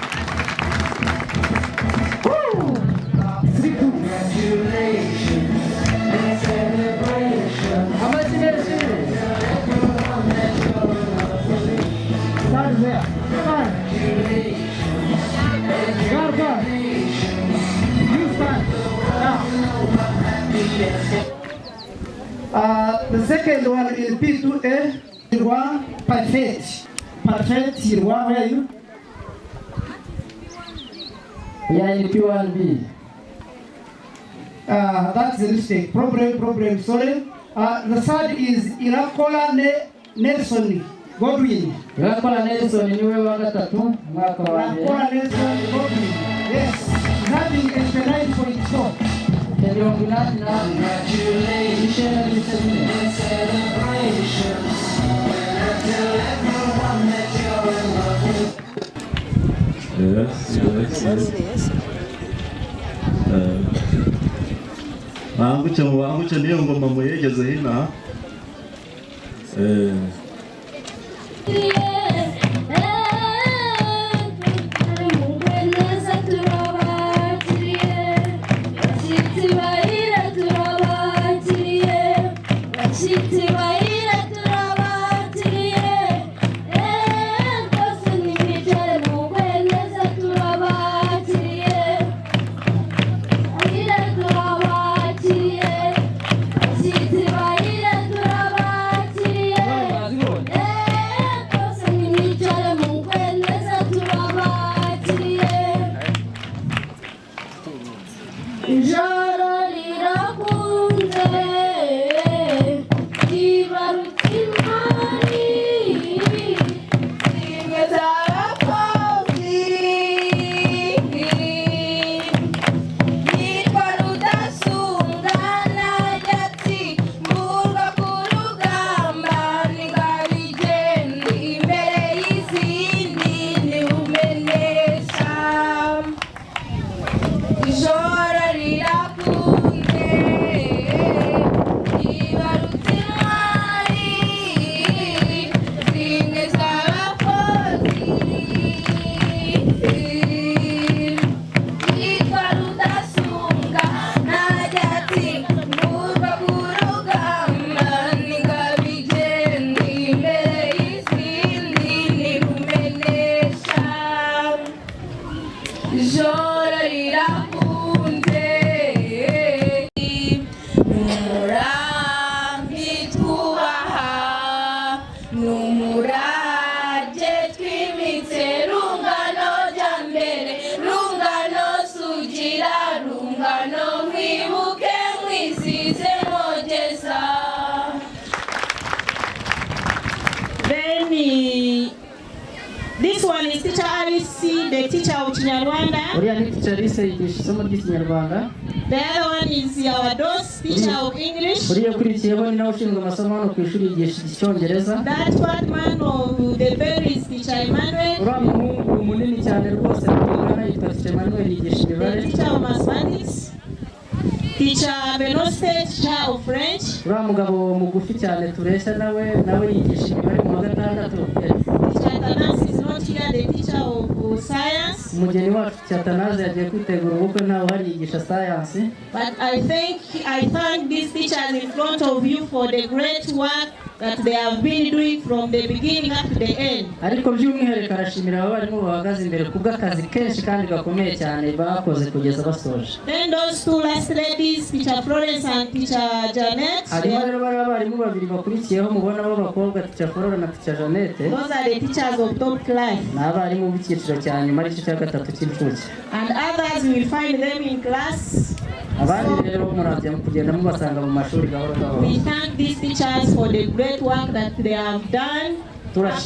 S10: The second one is P2A, Irwa, Perfect. Perfect, Irwa, where are you?
S3: We are in P1B.
S10: That's the mistake. Problem, sorry. The third is Irakola Nelson Godwin.
S3: Irakola Nelson niwe wa gatatu mwaka wa mbere.
S10: Irakola Nelson Godwin. Yes. Having 89.4.
S8: Wanguche niyo ngoma muyegeze hina.
S11: This one is Teacher Alice, the teacher of Kinyarwanda. The other one is our DOS, teacher of English. That one man of the very is Teacher Emmanuel. The teacher of mathematics. Teacher Benoste, teacher of French. Teacher Tanas is not here, the teacher of science. But I thank these teachers in front of you for the great work that they have been doing from the beginning up to the end. Then those two last ladies, Teacher Florence and Teacher Janet, those are the teachers of top class. And others will find them in class. We thank these teachers for the great work that they have done. Since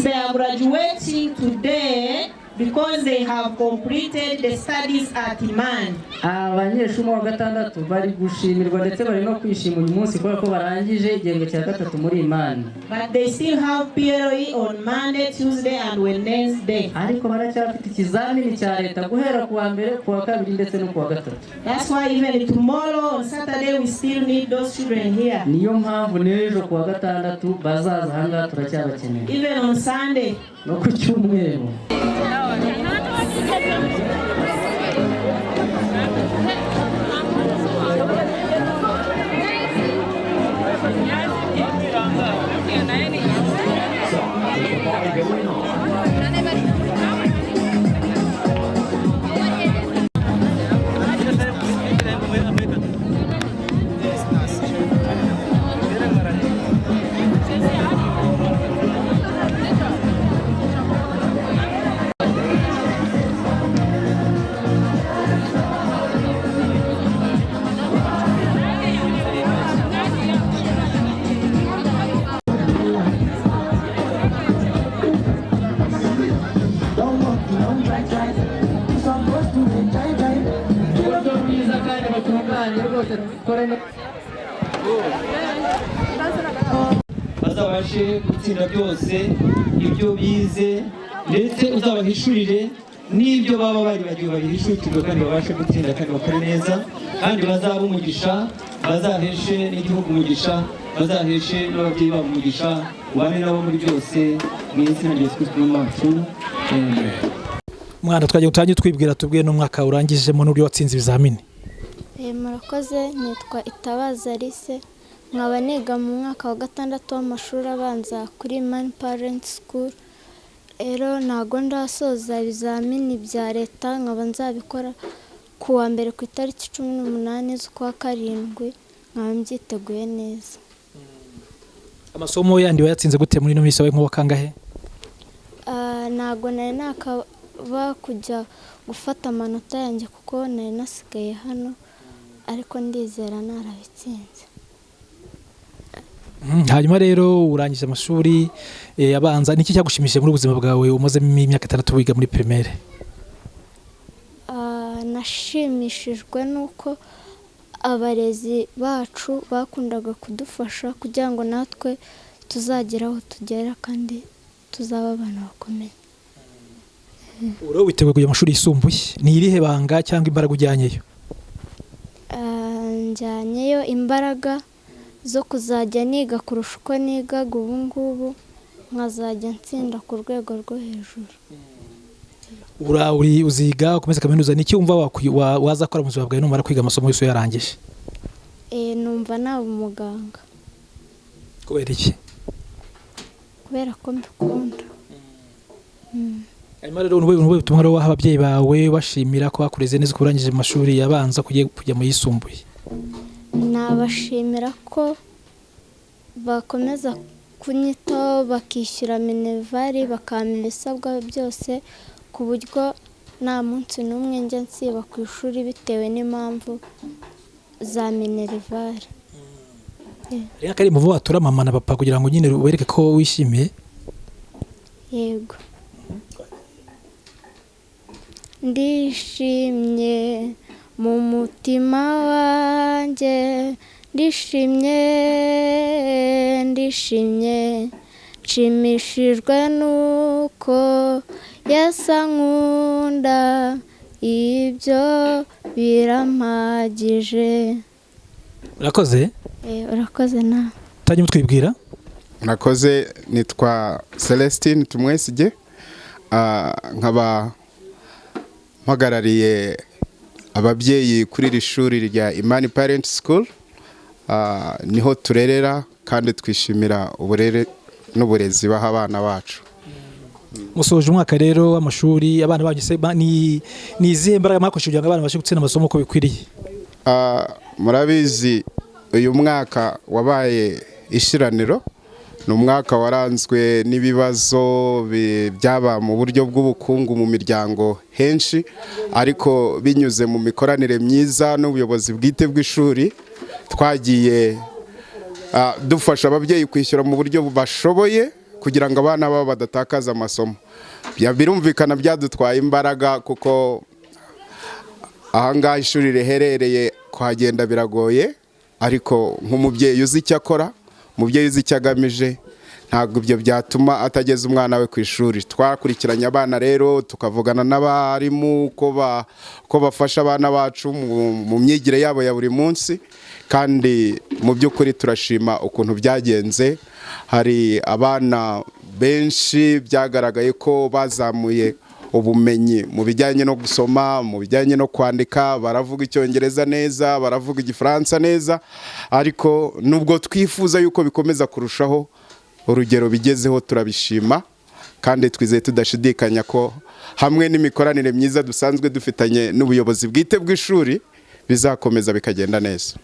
S11: they are graduating today, because they have completed the studies at Imani.
S3: Abanyeshuri wa gatandatu bari gushimirwa ndetse bari no kwishima uyu munsi kubera ko barangije igihembwe cya gatatu muri Imani.
S11: But they still have PLE on Monday, Tuesday and Wednesday.
S3: Ariko baracyafite ikizamini cya leta guhera ku wa mbere, ku wa kabiri ndetse no ku wa gatatu.
S11: That's why even tomorrow on Saturday we still need those children here.
S3: Niyo mpamvu n'ejo ku wa gatandatu bazaza hanga turacyabakeneye.
S11: Even on Sunday.
S3: No ku cyumweru.
S2: bazabashe gutsinda byose ibyo bize ndetse uzabahishurire n'ibyo baba bari bagiye babihishukirwe kandi babashe gutsinda kandi bakore neza kandi bazaba umugisha bazaheshe n'igihugu umugisha bazaheshe n'ababyeyi babo umugisha ubane nabo muri byose mu izina rya Yesu Kristo wacu.
S1: Mwana twagiye gutangira twibwira tubwiye n'umwaka urangijemo n'uburyo watsinze ibizamini.
S5: Murakoze, nitwa Itabaza Alice, nkaba niga mu mwaka wa gatandatu w'amashuri abanza kuri Imani Parent School. Rero ntago ndasoza ibizamini bya leta, nkaba nzabikora ku wa mbere ku itariki 18 z'ukwa karindwi, nkaba mbyiteguye neza.
S1: Amasomo yandi wayatsinze gute muri no minsi wawe nko wakangahe?
S5: Ntago nari nakaba kujya gufata amanota yanjye kuko nari nasigaye hano, ariko ndizera narabitsinze.
S1: Hanyuma rero urangije amashuri abanza, niki cyagushimishije muri ubuzima bwawe umaze imyaka 6 wiga muri primaire?
S5: Nashimishijwe nuko abarezi bacu bakundaga kudufasha kugira ngo natwe tuzageraho tugera kandi tuzaba abana bakomeye.
S1: Uro witeguye kujya amashuri yisumbuye, ni irihe banga cyangwa imbaraga ujyanyeyo?
S5: Njyanyeyo imbaraga zo kuzajya niga kurusha uko nigaga ubu ngubu, nkazajya nsinda ku rwego rwo hejuru.
S1: Uri uziga ukomeza kaminuza, niki wumva wazakora mu buzima bwawe numara kwiga amasomo yose yarangije?
S5: Numva naba umuganga.
S1: Kubera iki?
S5: Kubera ko mbikunda.
S1: Hanyuma rero n'ubuhe butumwa waha ababyeyi bawe bashimira ko bakureze neza kurangije amashuri yabanza kujya mu yisumbuye?
S5: Nabashimira ko bakomeza kunyitaho bakishyura minervari bakampa ibisabwa byose ku buryo nta munsi n'umwe njya nsiba ku ishuri bitewe n'impamvu za minervari.
S1: Reka ari muvu watura mama na papa kugira ngo nyine wereke ko wishimiye?
S5: Yego. Ndishimye mu mutima wanjye, ndishimye nshimishijwe nuko yasankunda, ibyo birampagije.
S1: Urakoze?
S5: Urakoze na.
S1: Tanyi mutwibwira?
S12: Urakoze, nitwa Celestine Tumwesige, nkaba mpagarariye ababyeyi kuri iri shuri rya Imani Parent School. Niho turerera kandi twishimira uburere n'uburezi baha abana bacu.
S1: Musoje umwaka rero w'amashuri, abana bagise ni izihe mbaraga mwakoresheje kugira ngo abana bashe gutsinda amasomo uko bikwiriye?
S12: Murabizi uyu mwaka wabaye ishiraniro, ni umwaka waranzwe n'ibibazo byaba mu buryo bw'ubukungu mu miryango henshi, ariko binyuze mu mikoranire myiza n'ubuyobozi bwite bw'ishuri twagiye dufasha ababyeyi kwishyura mu buryo bashoboye kugira ngo abana babo badatakaza amasomo. Birumvikana byadutwaye imbaraga kuko ahangaha ishuri riherereye kuhagenda biragoye, ariko nk'umubyeyi uzi icyo akora, umubyeyi uzi icyo agamije, ntabwo ibyo byatuma atageza umwana we ku ishuri. Twakurikiranye abana rero tukavugana n'abarimu ko bafasha abana bacu mu myigire yabo ya buri munsi, kandi mu by'ukuri turashima ukuntu byagenze. Hari abana benshi byagaragaye ko bazamuye ubumenyi mu bijyanye no gusoma, mu bijyanye no kwandika, baravuga Icyongereza neza, baravuga Igifaransa neza, ariko nubwo twifuza yuko bikomeza kurushaho, urugero bigezeho turabishima, kandi twizeye tudashidikanya ko hamwe n'imikoranire myiza dusanzwe dufitanye n'ubuyobozi bwite bw'ishuri bizakomeza bikagenda neza.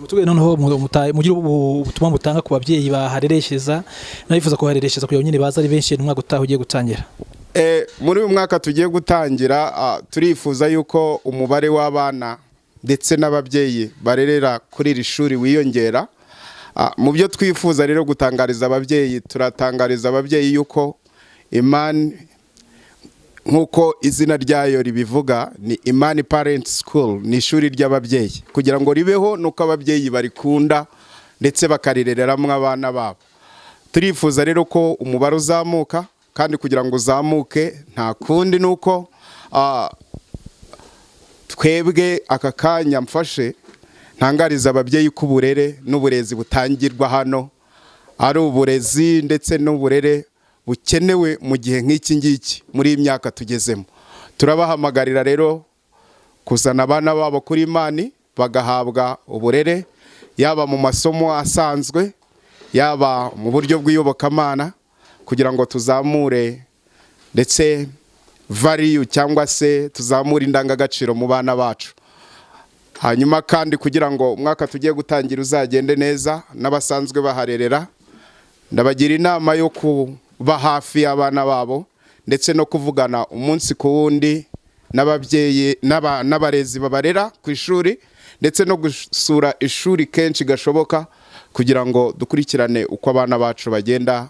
S1: Mutubwire noneho mugira ubutumwa mutanga ku babyeyi bahareresheza n'abifuza kuhareresheza kugira ngo nyine baza ari benshi n'umwaka utaha ugiye gutangira.
S12: Muri uyu mwaka tugiye gutangira turifuza yuko umubare w'abana ndetse n'ababyeyi barerera kuri iri shuri wiyongera. Mu byo twifuza rero gutangariza ababyeyi, turatangariza ababyeyi yuko Imani, nk'uko izina ryayo ribivuga, ni Imani Parent School, ni ishuri ry'ababyeyi. Kugira ngo ribeho nuko ababyeyi barikunda ndetse bakarirereramo abana babo. Turifuza rero ko umubare uzamuka, kandi kugira ngo uzamuke nta kundi nuko twebwe aka kanya mfashe ntangariza ababyeyi ko uburere n'uburezi butangirwa hano ari uburezi ndetse n'uburere bukenewe mu gihe nk'iki ngiki muri iyi myaka tugezemo. Turabahamagarira rero kuzana abana babo kuri Imani bagahabwa uburere, yaba mu masomo asanzwe, yaba mu buryo bw'iyobokamana, kugira ngo tuzamure ndetse value cyangwa se tuzamure indangagaciro mu bana bacu. Hanyuma kandi kugira ngo umwaka tugiye gutangira uzagende neza, n'abasanzwe baharerera ndabagira inama yo kuba hafi y'abana babo ndetse no kuvugana umunsi ku wundi n'ababyeyi n'abarezi babarera ku ishuri, ndetse no gusura ishuri kenshi gashoboka kugira ngo dukurikirane uko abana bacu bagenda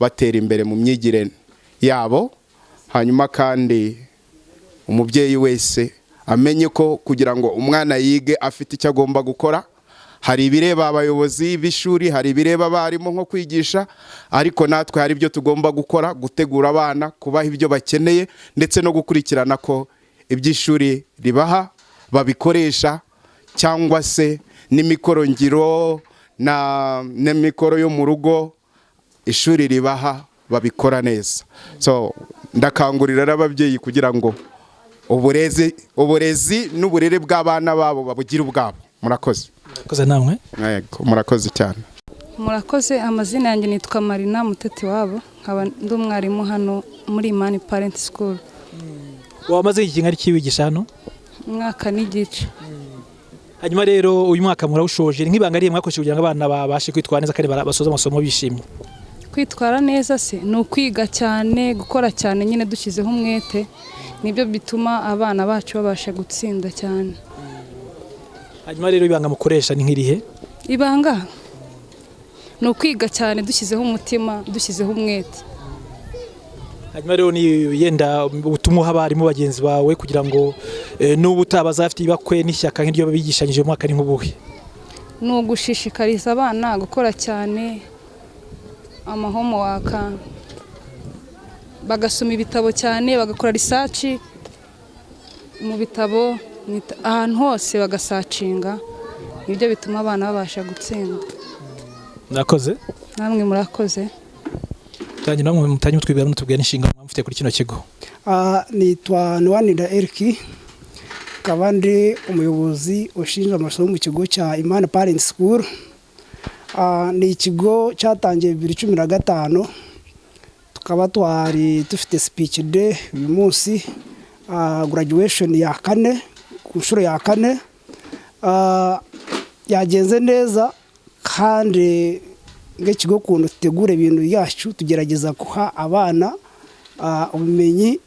S12: batera imbere mu myigire yabo. Hanyuma kandi umubyeyi wese amenye ko kugira ngo umwana yige afite icyo agomba gukora. Hari ibireba abayobozi b'ishuri, hari ibireba abarimu nko kwigisha, ariko natwe hari ibyo tugomba gukora, gutegura abana, kubaha ibyo bakeneye, ndetse no gukurikirana ko iby'ishuri ribaha babikoresha, cyangwa se n'imikorongiro n'imikoro yo mu rugo ishuri ribaha babikora neza. So ndakangurira n'ababyeyi kugira ngo uburezi n'uburere bw'abana babo babugira ubwabo. Murakoze.
S1: Murakoze namwe.
S12: Yego, murakoze cyane.
S13: Murakoze. Amazina yanjye nitwa Marina Muteti wabo, nkaba ndi umwarimu hano muri Imani Parent School.
S1: Wamaze iki kingari kiwigisha hano?
S13: Umwaka n'igice.
S1: Hanyuma rero uyu mwaka murawushoje, nk'ibanga riye mwakoresheje kugira ngo abana babashe kwitwara neza kandi basoza amasomo bishimye?
S13: Kwitwara neza se ni ukwiga cyane, gukora cyane, nyine dushyizeho umwete, nibyo bituma abana bacu babasha gutsinda cyane.
S1: Hanyuma rero ibanga mukoresha ni nk'irihe?
S13: Ibanga ni ukwiga cyane, dushyizeho umutima, dushyizeho umwete.
S1: Hanyuma rero ni yenda ubutumwa abarimu bagenzi bawe kugira ngo n'ubu utabazafite ibakwe n'ishyaka nk'iryo babigishanyije mu mwaka ni nk'ubuhe?
S13: Ni ugushishikariza abana gukora cyane, homework, bagasoma ibitabo cyane, bagakora research mu bitabo, ahantu hose bagasacinga, nibyo bituma abana babasha gutsinda.
S1: Murakoze.
S13: Namwe murakoze.
S1: Kandi namwe mutanyu twibera n'utubwira n'inshingano mwamufite kuri kino kigo.
S10: Nitwa Nwanida Eriki, kabandi umuyobozi ushinzwe amasomo mu kigo cya Imani Parent School. Ni ikigo cyatangiye 2015, tukaba twari dufite speech day uyu munsi, graduation ya 4 ku nshuro ya 4. Yagenze neza, kandi nk'ikigo kuntu tutegura ibintu byacu tugerageza kuha abana ubumenyi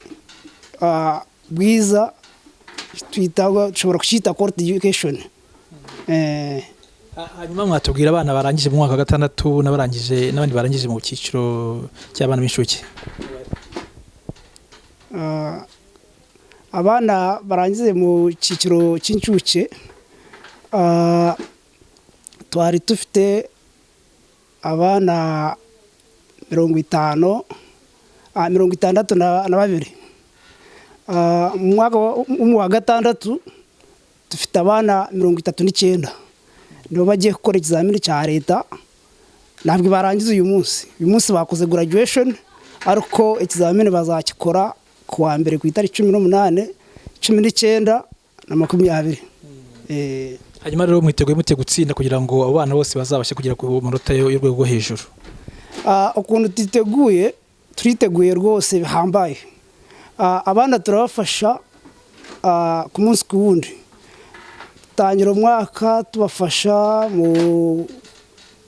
S10: bwiza, twita dushobora kucyita quality education.
S1: hanyuma mwatubwira abana barangije mu mwaka wa gatandatu n'abandi barangije mu cyiciro cy'abana b'incuke.
S10: Abana barangize mu cyiciro cy'incuke twari dufite abana 62 mu mwaka wa gatandatu dufite abana 39 nibo bagiye gukora ikizamini cya leta, ntabwo barangiza uyu munsi bakoze graduation, ariko ikizamini bazakikora ku wa mbere ku itariki 18, 19 na 20.
S1: Hanyuma rero mwiteguye mute gutsinda kugira ngo abo bana bose bazabashe kugera ku manota y'urwego rwo hejuru?
S10: Ukuntu turiteguye rwose bihambaye. Abana turabafasha ku munsi ku wundi. Tangira umwaka tubafasha mu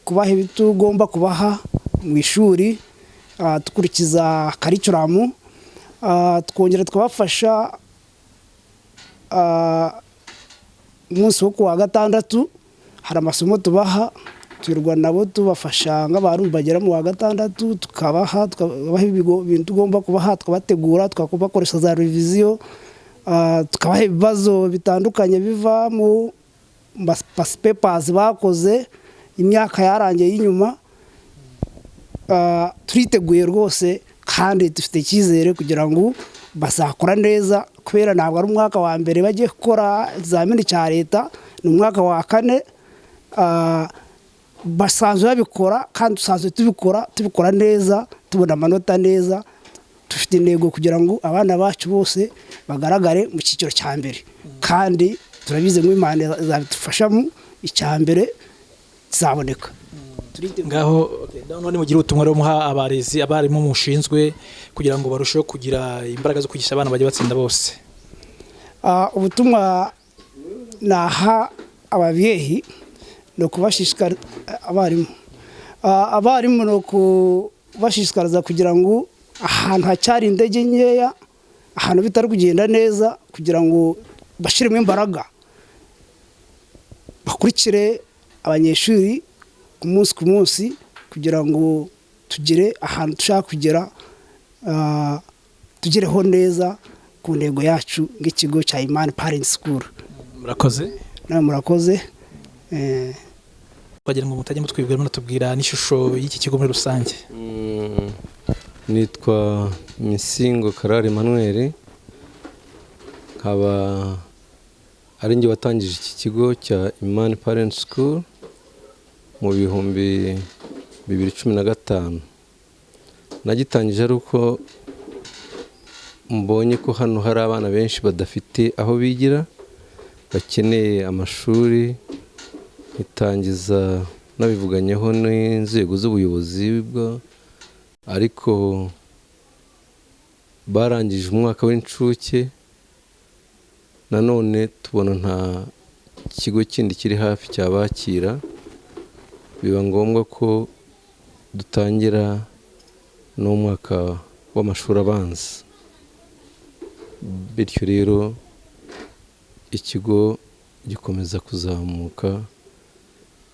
S10: kubaha ibitugomba kubaha mu ishuri, tukurikiza curriculum, twongera twabafasha umunsi wo kuwa gatandatu hari amasomo tubaha, twirwa nabo tubafasha nk'abantu bagera mu wa gatandatu, tukabaha ibintu tugomba kubaha, tukabategura, tukabakoresha za revision, tukabaha ibibazo bitandukanye biva mu papers bakoze imyaka yarangiye y'inyuma. Turiteguye rwose kandi dufite icyizere kugira ngo bazakora neza, kubera ntabwo ari umwaka wa mbere bagiye gukora ikizamini cya leta, ni umwaka wa 4. Basanzwe babikora kandi dusanzwe tubikora neza, tubona amanota neza. Dufite intego kugira ngo abana bacu bose bagaragare mu cyiciro cya mbere, kandi turabize ngo Imana izabidufashamo icya mbere zaboneka.
S1: Ngaho none mugira ubutumwa rero muha abarezi abarimu mushinzwe kugira ngo barusheho kugira imbaraga zo kwigisha abana bajye batsinda bose?
S10: Ubutumwa naha ababyeyi no kubashishikariza abarimu no kubashishikariza kugira ngo ahantu hacyari indege nkeya, ahantu bitari kugenda neza, kugira ngo bashiremo imbaraga, bakurikire abanyeshuri ku munsi kugira ngo tugire ahantu dushaka kugera, tugereho neza ku ntego yacu nk'ikigo cya Imani Parent School.
S1: Murakoze.
S10: Murakoze.
S1: Bagira ngo mutajye mutwibwira munatubwira n'ishusho y'iki kigo muri rusange.
S14: Nitwa Misingo Karari Emmanuel, nkaba ari njye watangije iki kigo cya Imani Parent School mu bihumbi 2015. Nagitangije ari uko mbonye ko hano hari abana benshi badafite aho bigira, bakeneye amashuri. Itangiza nabivuganyeho n'inzego z'ubuyobozi ariko barangije umwaka w'incuke, nanone tubona nta kigo kindi kiri hafi cyabakira, biba ngombwa ko dutangira n'umwaka w'amashuri abanza. Bityo rero ikigo gikomeza kuzamuka,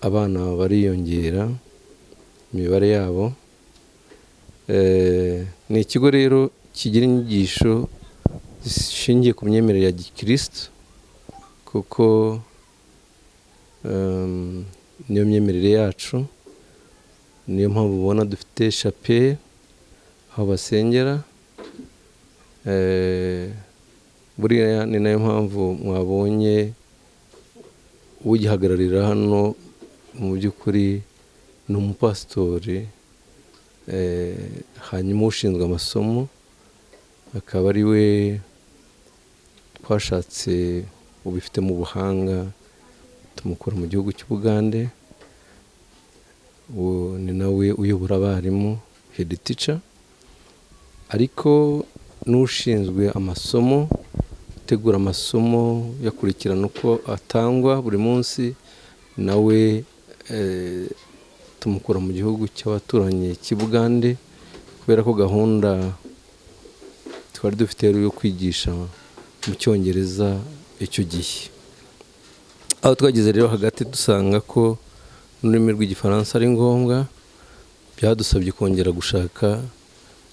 S14: abana bariyongera imibare yabo. Ni ikigo rero kigira inyigisho zishingiye ku myemerere ya Gikristo, kuko niyo myemerere yacu, niyo mpamvu ubona dufite chapelle aho basengera. Buriya ni nayo mpamvu mwabonye ugihagararira hano mu by'ukuri ni umupasitori, hanyuma ushinzwe amasomo akaba ari we twashatse ubifitemo ubuhanga tumukura mu gihugu cy'Ubugande. Ni nawe uyobora abarimu, head teacher, ariko n'ushinzwe amasomo, gutegura amasomo, yakurikirana uko atangwa buri munsi, nawe tumukura mu gihugu cy'abaturanyi cy'Ubugande, kubera ko gahunda twari dufite yo kwigisha mu Cyongereza icyo gihe. aho twageze rero hagati dusanga ko n'ururimi rw'igifaransa ari ngombwa, byadusabye kongera gushaka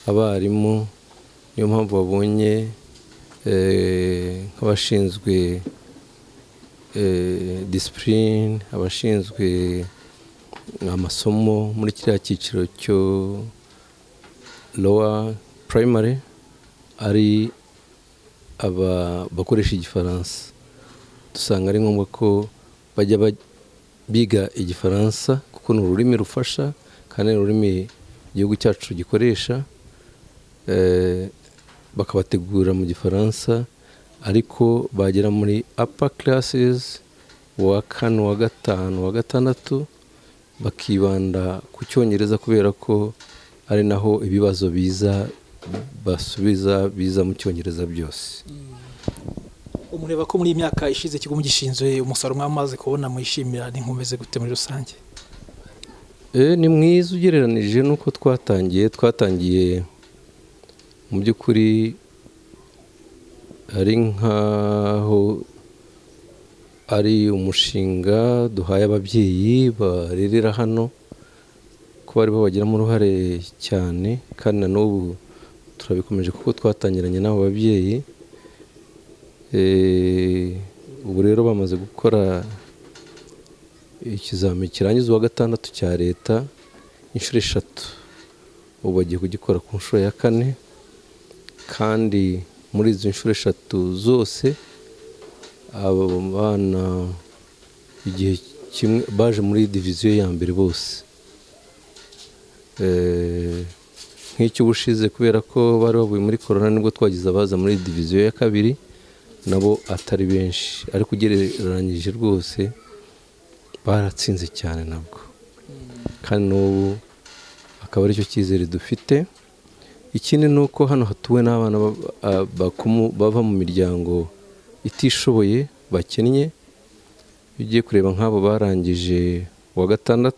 S14: abarimu. Niyo mpamvu babonye nk'abashinzwe discipline, abashinzwe amasomo muri kiriya cyiciro cyo lower primary ari bakoresha igifaransa. Dusanga ari ngombwa ko bajya biga igifaransa kuko ni ururimi rufasha kandi ni ururimi igihugu cyacu gikoresha, bakabategura mu gifaransa, ariko bagera muri upper classes wa 4, wa 5, wa 6 bakibanda ku cyongereza kubera ko ari naho ibibazo basubiza biza mu cyongereza byose.
S1: Umureba ko muri imyaka ishize ikigo mugishinzwe umusaruro mwamaze kubona mwishimira n'inkomeze gute muri rusange?
S14: Ni mwiza ugereranije nuko twatangiye mu by'ukuri ari nkaho ari umushinga duhaye ababyeyi barerera hano, ko bari babagiramo uruhare cyane, kandi na n'ubu turabikomeje kuko twatangiranye n'abo babyeyi. Ubu rero bamaze gukora ikizamini kirangiza uwa 6 cya leta inshuro 3, ubu bagiye kugikora ku nshuro ya 4, kandi muri izo nshuro 3 zose abo bana igihe kimwe baje muri diviziyo ya mbere bose. Nk'icyo ubushize kubera ko bari bavuye muri corona nibwo twagize abaza muri diviziyo ya 2, nabo atari benshi, ariko ugereranyije rwose baratsinze cyane nabwo, kandi n'ubu akaba aricyo cyizere dufite. Ikindi ni uko hano hatuwe n'abana bava mu miryango itishoboye bakennye. Ugiye kureba nk'abo barangije wa 6,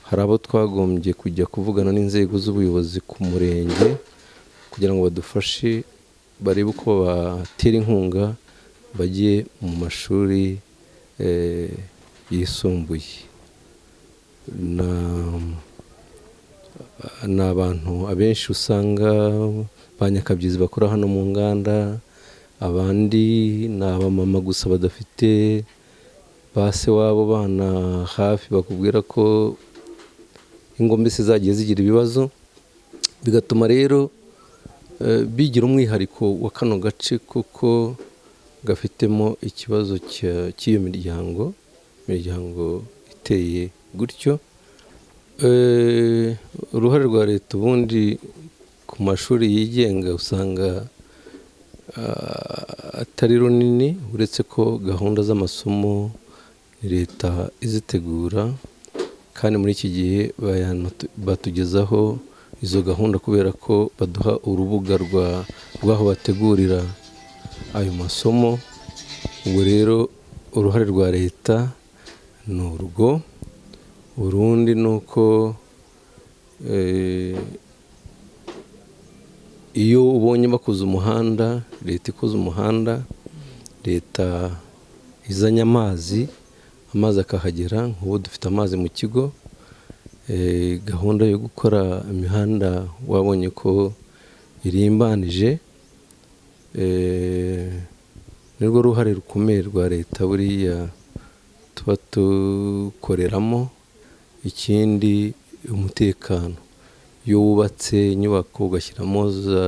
S14: hari abo twagombye kujya kuvugana n'inzego z'ubuyobozi ku murenge kugira ngo badufashe barebe uko batera inkunga bagiye mu mashuri yisumbuye. Ni abantu abenshi usanga ba nyakabyizi bakora hano mu nganda, abandi ni abamama gusa badafite base wabo bana hafi, bakubwira ko ingo mbese zagiye zigira ibibazo, bigatuma rero bigira umwihariko wa kano gace kuko gafitemo ikibazo cy'iyo miryango iteye gutyo. Uruhare rwa leta ubundi ku mashuri yigenga usanga atari runini, uretse ko gahunda z'amasomo leta izitegura, kandi muri iki gihe batugezaho izo gahunda kubera ko baduha urubuga rw'aho bategurira ayo masomo. Ubwo rero uruhare rwa leta ni urwo. Urundi ni uko iyo ubonye bakoze umuhanda, leta ikoze umuhanda, leta izanye amazi akahagera. Nk'ubu dufite amazi mu kigo, gahunda yo gukora imihanda wabonye ko irimbanije, nirwo ruhare rukomeye rwa leta buriya tuba dukoreramo. Ikindi umutekano, iyo wubatse inyubako ugashyiramo za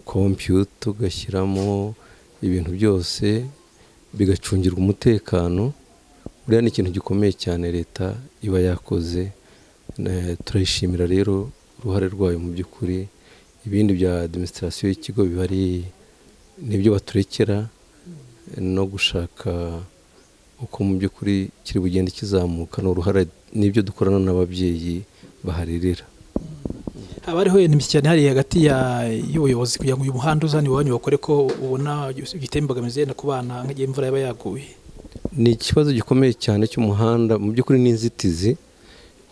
S14: kompiyuta, ugashyiramo ibintu byose bigacungirwa umutekano, buriya ni ikintu gikomeye cyane leta iba yakoze. Turayishimira rero uruhare rwayo mu by'ukuri. Ibindi bya administration y'ikigo biba ari nibyo baturekera no gushaka uko mu by'ukuri kiri bugende kizamuka, n'uruhare n'ibyo dukorana n'ababyeyi baharirira.
S1: Abariho imishyikirano hari hagati y'ubuyobozi kugira ngo uyu muhanda uzane iwanyu bakore ko ubona giteye imbogamizi yenda ku bana nk'igihe imvura yaba yaguye?
S14: Ni ikibazo gikomeye cyane cy'umuhanda mu by'ukuri n'inzitizi.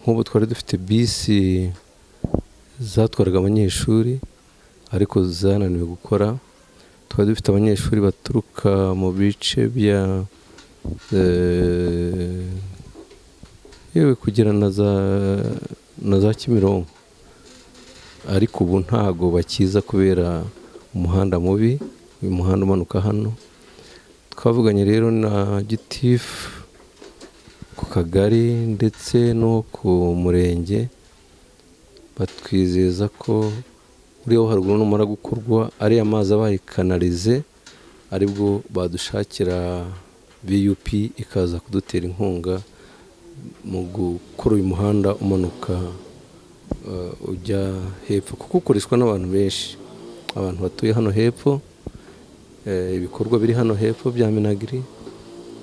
S14: Nk'ubu twari dufite bisi zatwaraga abanyeshuri ariko zananiwe gukora. Twari dufite abanyeshuri baturuka mu bice yewe kugera na za Kimironko, ariko ubu ntago bakiza kubera umuhanda mubi, uyu muhanda umanuka hano. Twavuganye rero na gitifu ku kagari ndetse no ku murenge, batwizeza ko uriho haruguru numara gukorwa ari amazi abaye kanalize, aribwo badushakira VUP ikaza kudutera inkunga mu gukora uyu muhanda umanuka ujya hepfo, kuko ukoreshwa n'abantu benshi, abantu batuye hano hepfo. Ibikorwa biri hano hepfo bya Minagri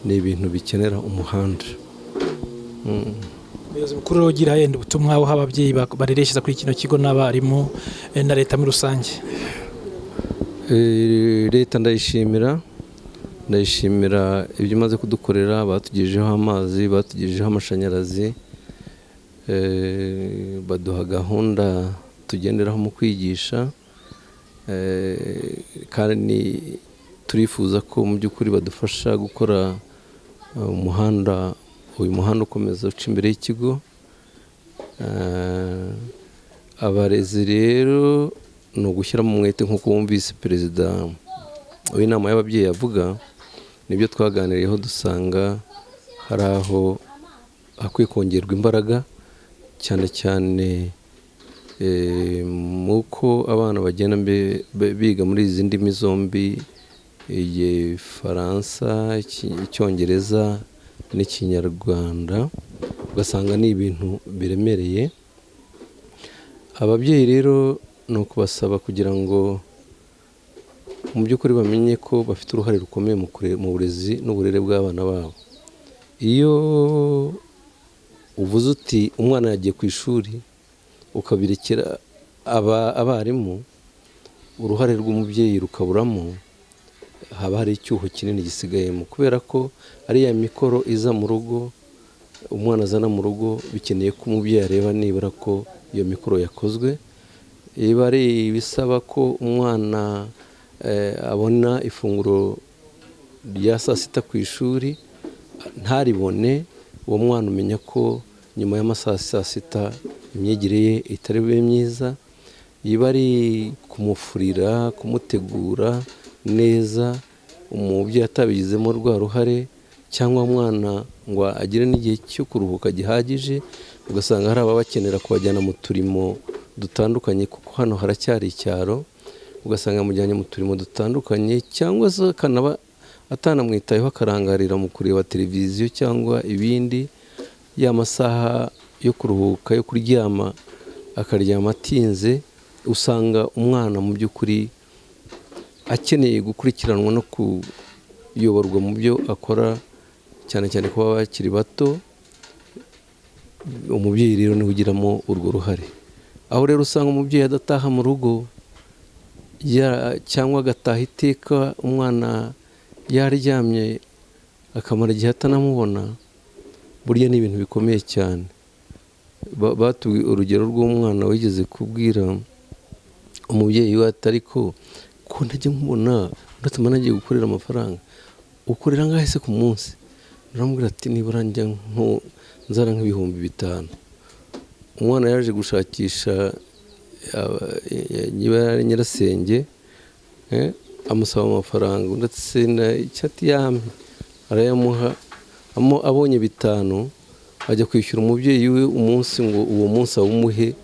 S14: ni ibintu bikenera umuhanda.
S1: Umuyobozi mukuru ugira yenda ubutumwa aho ababyeyi barereshyeza kuri kino kigo n'abarimu na leta muri rusange.
S14: Leta ndayishimira ibyo imaze kudukorera, batugejejeho amazi, batugejejeho amashanyarazi, baduha gahunda tugenderaho mu kwigisha, kandi turifuza ko mu by'ukuri badufasha gukora uyu muhanda ukomeza uca imbere y'ikigo. Abarezi rero ni ugushyiramo umwete nk'uko wumvise perezida w'inama y'ababyeyi avuga, nibyo twaganiriyeho, dusanga hari aho hakwiye kongerwa imbaraga, cyane cyane muko abana bagenda biga muri izi ndimi zombi, Igifaransa, Icyongereza n'Ikinyarwanda, ugasanga ni ibintu biremereye. Ababyeyi rero ni ukubasaba kugira ngo mu by'ukuri bamenye ko bafite uruhare rukomeye mu burezi n'uburere bw'abana babo. Iyo uvuze uti umwana yagiye ku ishuri ukabirekera abarimu, uruhare rw'umubyeyi rukaburamo, haba hari icyuho kinini gisigayemo, kubera ko ari ya mikoro iza mu rugo, umwana azana mu rugo, bikeneye ko umubyeyi areba nibura ko iyo mikoro yakozwe. Iba ari ibisaba ko umwana abona ifunguro rya saa sita ku ishuri, ntaribone, uwo mwana umenya ko nyuma y'amasaha saa sita imyigire ye itari bube myiza. Iba ari kumufurira, kumutegura neza, umubyeyi atabigizemo rwa ruhare, cyangwa umwana ngo agire n'igihe cyo kuruhuka gihagije, ugasanga hari ababakenera kubajyana mu turimo dutandukanye, kuko hano haracyari icyaro, ugasanga amujyanye mu turimo dutandukanye, cyangwa se akanaba atanamwitayeho, akarangarira mu kureba televiziyo cyangwa ibindi. Ya masaha yo kuruhuka, yo kuryama, akaryama atinze, usanga umwana mu by'ukuri akeneye gukurikiranwa no kuyoborwa mu byo akora, cyane cyane kuba bakiri bato. Umubyeyi rero niwe ugiramo urwo ruhare, aho rero usanga umubyeyi adataha mu rugo, cyangwa agataha iteka umwana yaryamye akamara igihe atanamubona. Burya ni ibintu bikomeye cyane. Batuye urugero rw'umwana wigeze kubwira umubyeyi we atari ko ntajya nkubona, ndatuma nagiye gukorera amafaranga, ukorera angahe se ku munsi? Naramubwira ati nibura njya nzara nk'ibihumbi 5. Umwana yaje gushakisha nyirasenge, amusaba amafaranga, ndetse icyati yampe arayamuha. Abonye 5 ajya kwishyura umubyeyi we umunsi, ngo uwo munsi awumuhe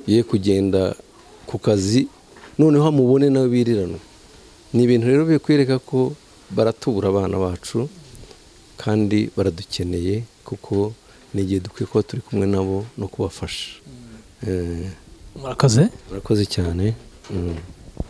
S14: ye kugenda ku kazi, noneho amubone nawe birirana. Ni ibintu rero bikwereka ko baratubura abana bacu, kandi baradukeneye, kuko ni igihe dukwiye kuba turi kumwe nabo no kubafasha.
S1: Murakoze
S14: cyane.